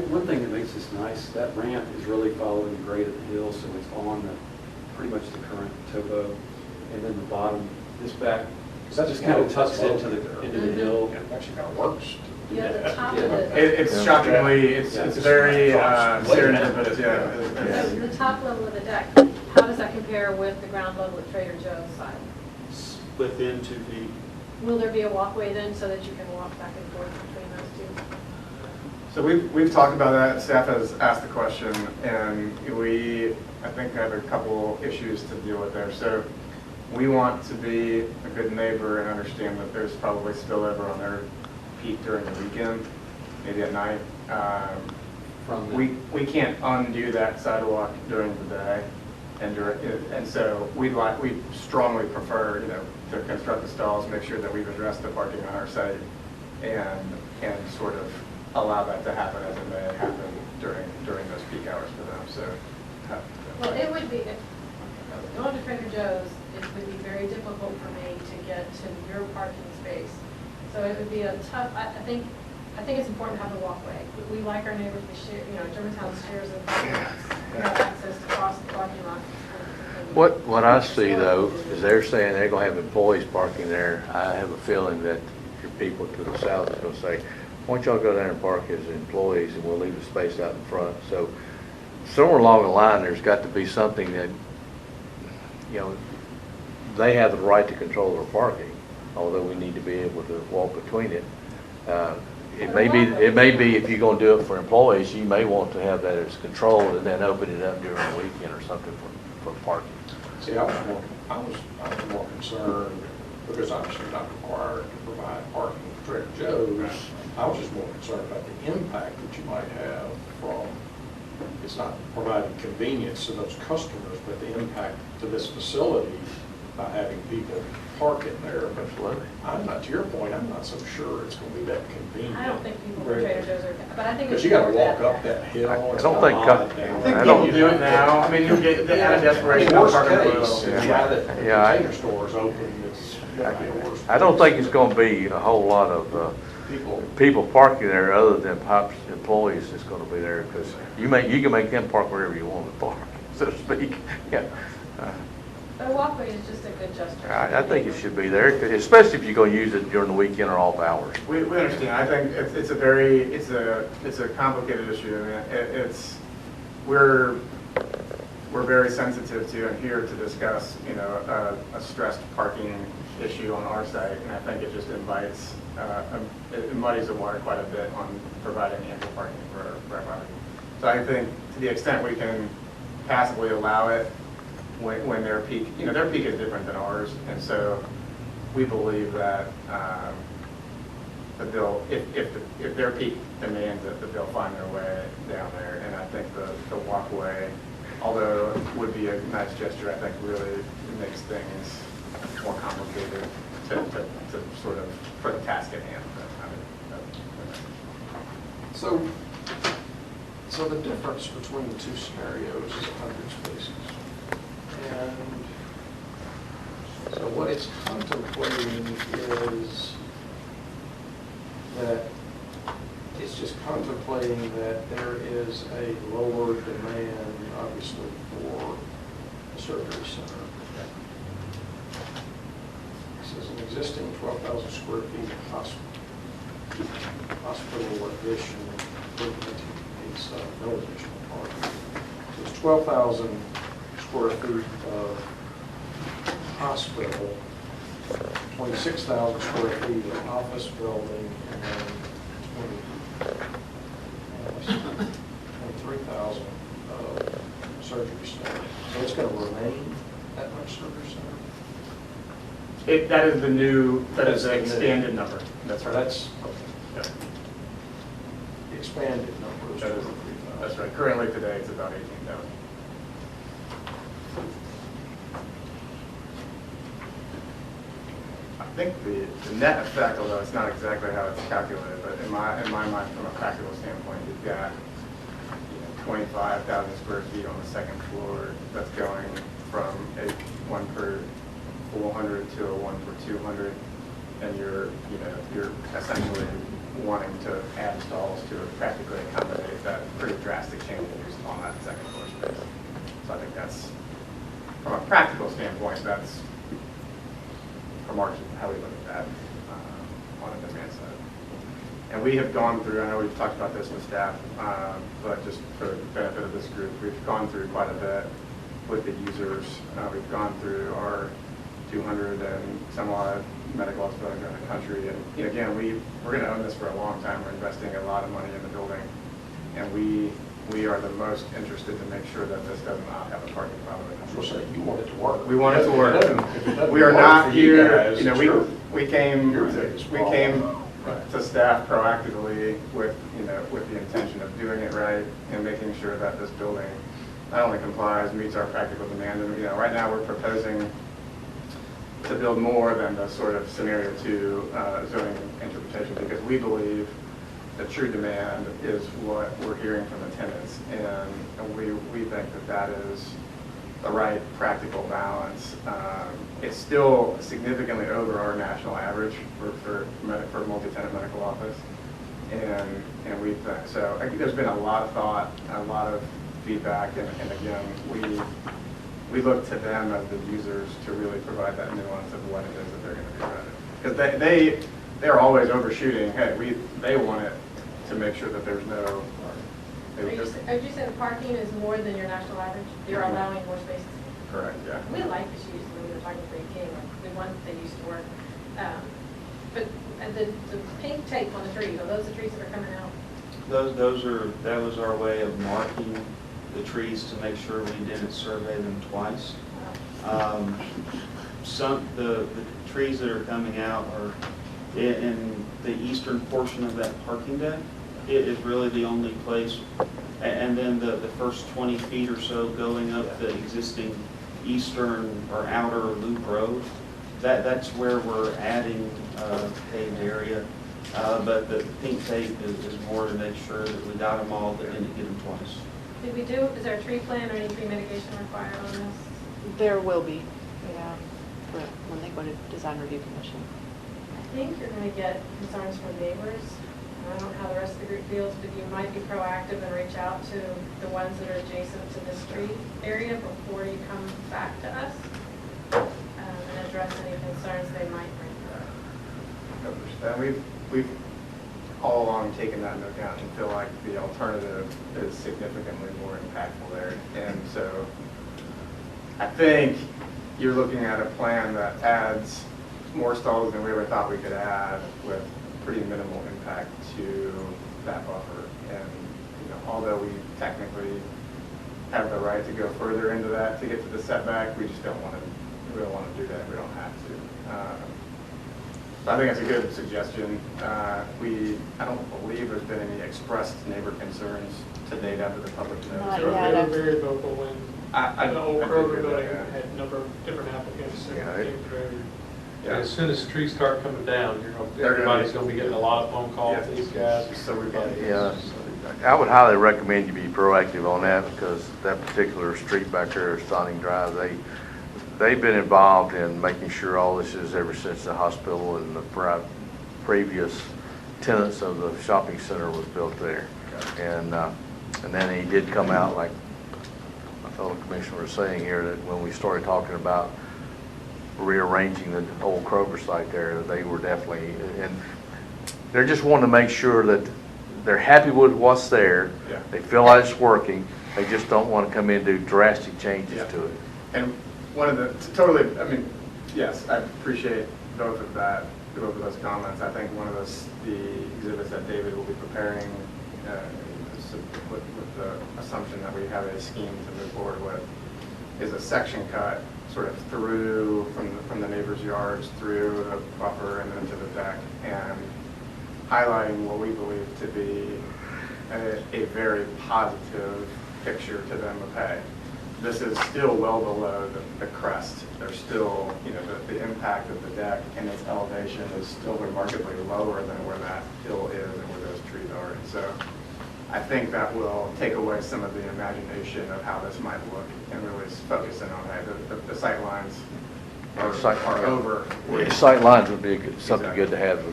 One thing that makes this nice, that ramp is really following the grade of the hill, so it's on pretty much the current topo. And then the bottom, this back, that just kind of tucks into the hill. It actually kind of works. Yeah, the top of the, It's shockingly, it's very serendipitous, yeah. so the top level of the deck, how does that compare with the ground level at Trader Joe's side? Within 2 feet. Will there be a walkway then so that you can walk back and forth between those two? So we've talked about that, staff has asked the question, and we, I think, have a couple issues to deal with there. So we want to be a good neighbor and understand that there's probably spillover on their peak during the weekend, maybe at night. We can't undo that sidewalk during the day. And so we strongly prefer, to construct the stalls, make sure that we've addressed the parking on our site, and sort of allow that to happen as it may happen during those peak hours for them, so. Well, it would be, going to Trader Joe's, it would be very difficult for me to get to your parking space. So it would be a tough, I think it's important to have a walkway. We like our neighbors, we share, Germantown shares the parking lots. We have access to cross the parking lot. What I see though, is they're saying they're gonna have employees parking there. I have a feeling that your people to the south is gonna say, why don't y'all go there and park as employees and we'll leave the space out in front. So somewhere along the line, there's got to be something that, they have the right to control their parking, although we need to be able to walk between it. It may be if you're gonna do it for employees, you may want to have that as controlled and then open it up during the weekend or something for parking. See, I was more concerned, because obviously you're not required to provide parking for Trader Joe's. I was just more concerned about the impact that you might have from, it's not providing convenience to those customers, but the impact to this facility by having people park in there. Absolutely. I'm not, to your point, I'm not so sure it's going to be that convenient. I don't think people from Trader Joe's are, but I think Because it's. you got to more walk that- up that hill. I don't think, I think people do it now. I mean, you'll get out of desperation. Worst they'll park in the case, middle. now that the Yeah, container store is open, it's going to be a worse. I don't think it's gonna be a whole lot of people parking there other than perhaps employees that's gonna be there, because you can make them park wherever you want to park, so to speak. Yeah. But a walkway is just a good gesture. I think it should be there, especially if you're gonna use it during the weekend or off hours. We understand. I think it's a complicated issue. I mean, we're very sensitive to and here to discuss, a stressed parking issue on our site, and I think it just invites, it muddies the water quite a bit on providing ample parking for everybody. So I think to the extent we can passively allow it when their peak, their peak is different than ours, and so we believe that if their peak demands it, that they'll find their way down there. And I think the walkway, although it would be a nice gesture, I think really makes things more complicated to sort of, for the task at hand. So the difference between the two scenarios is 100 spaces. And so what it's contemplating is that it's just contemplating that there is a lower demand, obviously, for a surgery center. This is an existing 12,000 square feet hospital addition, improvement, needs no additional parking. So it's 12,000 square feet of hospital, 26,000 square feet of office building, and then 23,000 of surgery center. So it's going to remain that much surgery center? That is the expanded number. That's right. That's, okay. The expanded number is 23,000. That's right. Currently today, it's about 18,000. I think the net effect, although it's not exactly how it's calculated, but in my mind, from a practical standpoint, you've got 25,000 square feet on the second floor that's going from a 1 per 400 to a 1 per 200, and you're essentially wanting to add stalls to practically accommodate that pretty drastic change on that second floor space. So I think that's, from a practical standpoint, that's from how we look at that on the demand side. And we have gone through, I know we've talked about this with staff, but just for the benefit of this group, we've gone through quite a bit with the users. We've gone through our 200 and some odd medical office buildings around the country. And again, we're going to own this for a long time. We're investing a lot of money in the building. And we are the most interested to make sure that this does not have a parking problem. You want it to work. We want it to work. If it doesn't We are work not for you here, guys, we came Right. to staff proactively with the intention of doing it right and making sure that this building not only complies, meets our practical demand, and, right now we're proposing to build more than the sort of scenario 2 zoning interpretation, because we believe the true demand is what we're hearing from the tenants, and we think that that is the right practical balance. It's still significantly over our national average for multi-tenant medical office, and we think so. I think there's been a lot of thought, a lot of feedback, and again, we look to them as the users to really provide that nuance of what it is that they're going to be running. Because they're always overshooting. Hey, they want it to make sure that there's no. Are you saying parking is more than your national average? You're allowing more spaces? Correct, yeah. We like this use when we were talking to the king. We want they used to work. But the pink tape on the trees, are those the trees that are coming out? That was our way of marking the trees to make sure we didn't survey them twice. The trees that are coming out are in the eastern portion of that parking deck. It is really the only place, and then the first 20 feet or so going up the existing eastern or outer loop road, that's where we're adding paved area. But the pink tape is more to make sure that we got them all, but didn't get them twice. Is there a tree plan or any tree mitigation required on this? There will be, yeah, when they go to design review commission. I think you're going to get concerns from neighbors. I don't know how the rest of the group feels, but you might be proactive and reach out to the ones that are adjacent to this tree area before you come back to us and address any concerns they might bring up. We've all along taken that into account and feel like the alternative is significantly more impactful there. And so I think you're looking at a plan that adds more stalls than we ever thought we could add with pretty minimal impact to that buffer. And although we technically have the right to go further into that to get to the setback, we just don't want to. We don't want to do that. We don't have to. So I think that's a good suggestion. I don't believe there's been any expressed neighbor concerns to date after the public notice. Not They yet. were very vocal when the old I Kroger figured that, building yeah. had a number of different applicants that Yeah, came through. Yeah. As soon as the trees start coming down, They're everybody's going to be getting a lot of phone calls to these guys. So we've got. Yeah, I would highly recommend you be proactive on that, because that particular street back there, Stonning Drive, they've been involved in making sure all this is ever since the hospital and the previous tenants of the shopping center was built there. And then he did come out, like my fellow commissioner was saying here, that when we started talking about rearranging the old Kroger site there, they were definitely, and they're just wanting to make sure that they're happy with what's there. Yeah. They feel like it's working. They just don't want to come in and do drastic changes Yeah. to it. And one of the, yes, I appreciate both of those comments. I think one of the exhibits that David will be preparing with the assumption that we have a scheme to move forward with is a section cut sort of through from the neighbors' yards through the buffer and then to the deck, and highlighting what we believe to be a very positive picture to them of, hey, this is still well below the crest. There's still, the impact of the deck and its elevation is still remarkably lower than where that hill is and where those trees are. And so I think that will take away some of the imagination of how this might look and really focus in on, hey, the sight lines are over. Sight lines would be something good to have.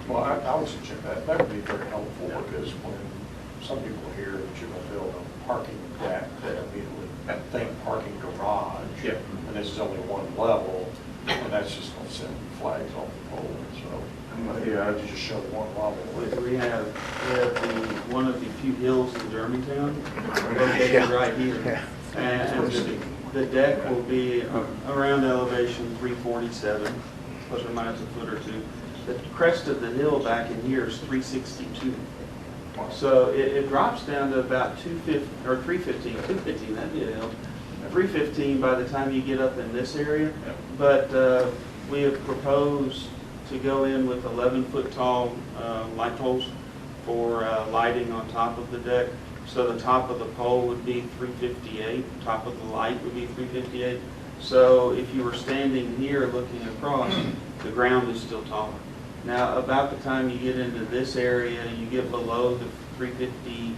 Well, I would suggest that would be very helpful, because when some people hear that you're going to build a parking deck, they immediately think parking garage. Yeah. And this is only one level, and that's just going to send flags off the pole. So you just show one level. We have one of the few hills in Germantown, located right here. And the deck will be around elevation 347, plus or minus a foot or two. The crest of the hill back in here is 362. So it drops down to about 215, or 315, that'd be a hill. 315 by the time you get up in this area. But we have proposed to go in with 11-foot tall light poles for lighting on top of the deck. So the top of the pole would be 358, top of the light would be 358. So if you were standing here looking across, the ground is still taller. Now, about the time you get into this area, you get below the 350,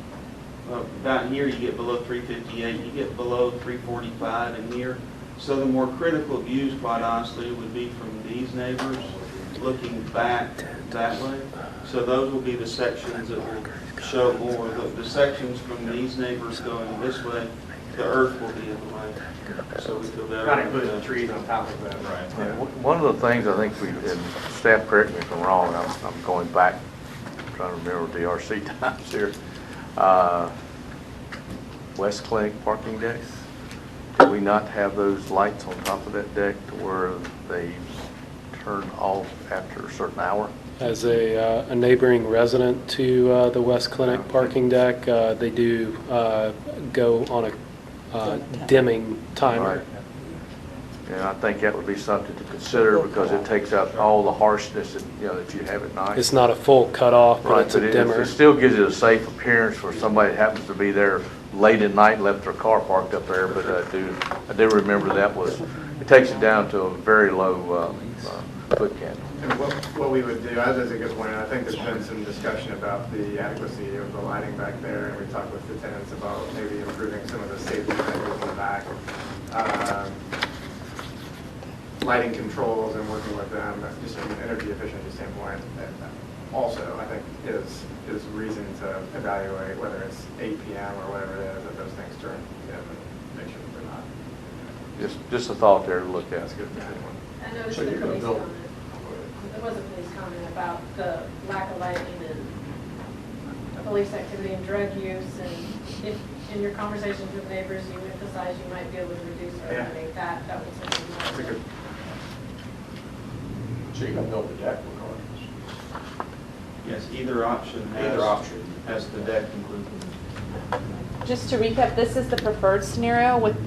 about here you get below 358, you get below 345 in here. So the more critical views, quite honestly, would be from these neighbors looking back that way. So those will be the sections that will show more. The sections from these neighbors going this way, the earth will be in the way. So we feel better. Not including the trees on top of that. Yeah, one of the things I think we, and staff correct me if I'm wrong, I'm going back, trying to remember DRC times here. West Clinic parking decks, do we not have those lights on top of that deck to where they turn off after a certain hour? As a neighboring resident to the West Clinic parking deck, they do go on a dimming timer. Right. And I think that would be something to consider because it takes out all the harshness that, that you have at night. It's not a full cutoff, but Right, it's a but dimmer. it still gives it a safe appearance for somebody that happens to be there late at night and left their car parked up there. But I do remember that it takes it down to a very low foot candle. And what we would do, that is a good point, and I think there's been some discussion about the adequacy of the lighting back there, and we talked with the tenants about maybe improving some of the safety measures in the back. Lighting controls and working with them, just from an energy efficiency standpoint, also, I think is reason to evaluate whether it's 8 p.m. or whatever it is, that those things turn, and make sure that they're not. Just a thought there to look at. That's good. I noticed So the you're gonna police build- comment. There was a police comment about the lack of lighting and police activity and drug use, and if in your conversations with neighbors, you emphasize you might be able to reduce or Yeah. eliminate that was something. That's a good. So you're gonna build the deck regardless? Yes, either option has the deck included. Just to recap, this is the preferred scenario with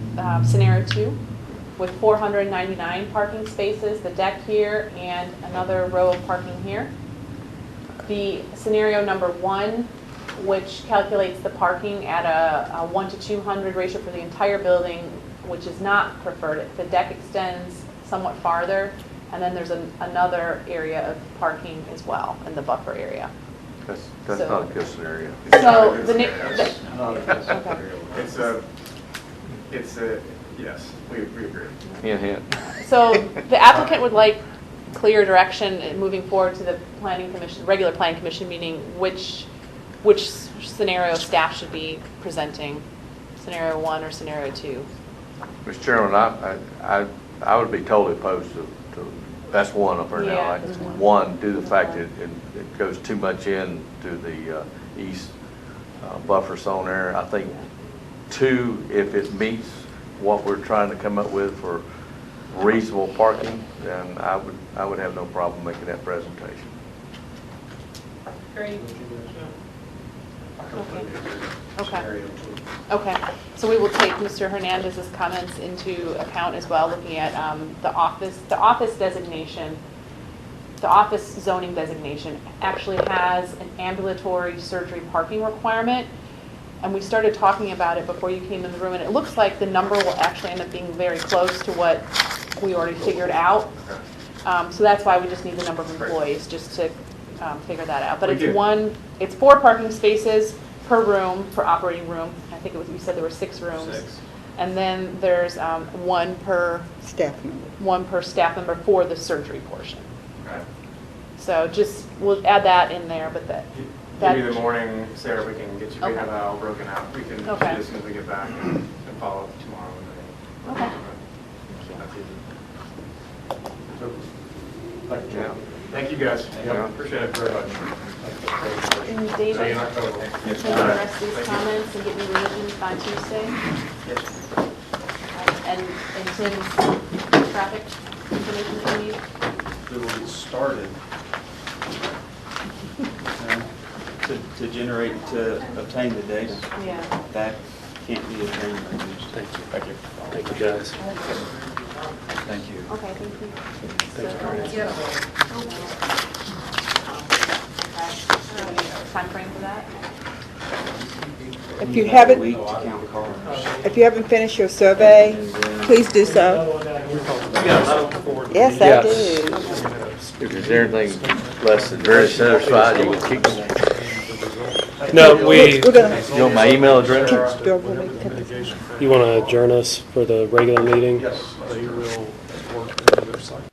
scenario 2, with 499 parking spaces, the deck here, and another row of parking here. The scenario number 1, which calculates the parking at a 1 to 200 ratio for the entire building, which is not preferred. The deck extends somewhat farther, and then there's another area of parking as well in the buffer area. That's So- not a good scenario. So the, Yes, we agree. Hint, hint. So the applicant would like clear direction in moving forward to the planning commission, regular planning commission meeting, which scenario staff should be presenting, scenario 1 or scenario 2. Mr. Chairman, I would be totally opposed to that's one up there now, Yeah, right? that's one. One, due to the fact that it goes too much in to the east buffer zone area. I think 2, if it meets what we're trying to come up with for reasonable parking, then I would have no problem making that presentation. Great. Okay. Okay, so we will take Mr. Hernandez's comments into account as well, looking at the office designation. The office zoning designation actually has an ambulatory surgery parking requirement, and we started talking about it before you came in the room, and it looks like the number will actually end up being very close to what we already figured out. So that's why we just need the number of employees, just to figure that out. But it's 4 parking spaces per room, per operating room. I think we said there were 6 rooms. 6. And then there's one per staff member for the surgery portion. Okay. So we'll add that in there, but that. Maybe the morning, Sarah, we can get you, we Okay. have that all broken out. We can, Okay. as soon as we get back and follow up tomorrow. Okay. That's easy. Thank you. Thank you, guys. Yeah. Appreciate it very much. And David, So you're not going to. take the rest of these comments and get me revisions by Tuesday. And Tim's traffic information that you need. We will get started to obtain the data. Yeah. That can't be obtained by Tuesday. Thank you. Thank you. Thank you, guys. Thank you. Okay, thank you. Thank you. Time frame for that? If you haven't, Week to count cars. if you haven't finished your survey, please do so. Yes, I do. If there's anything less than very satisfied, you can kick me. No, we, We're gonna, You want my email address? you want to adjourn us for the regular meeting? Yes, they will work on their site.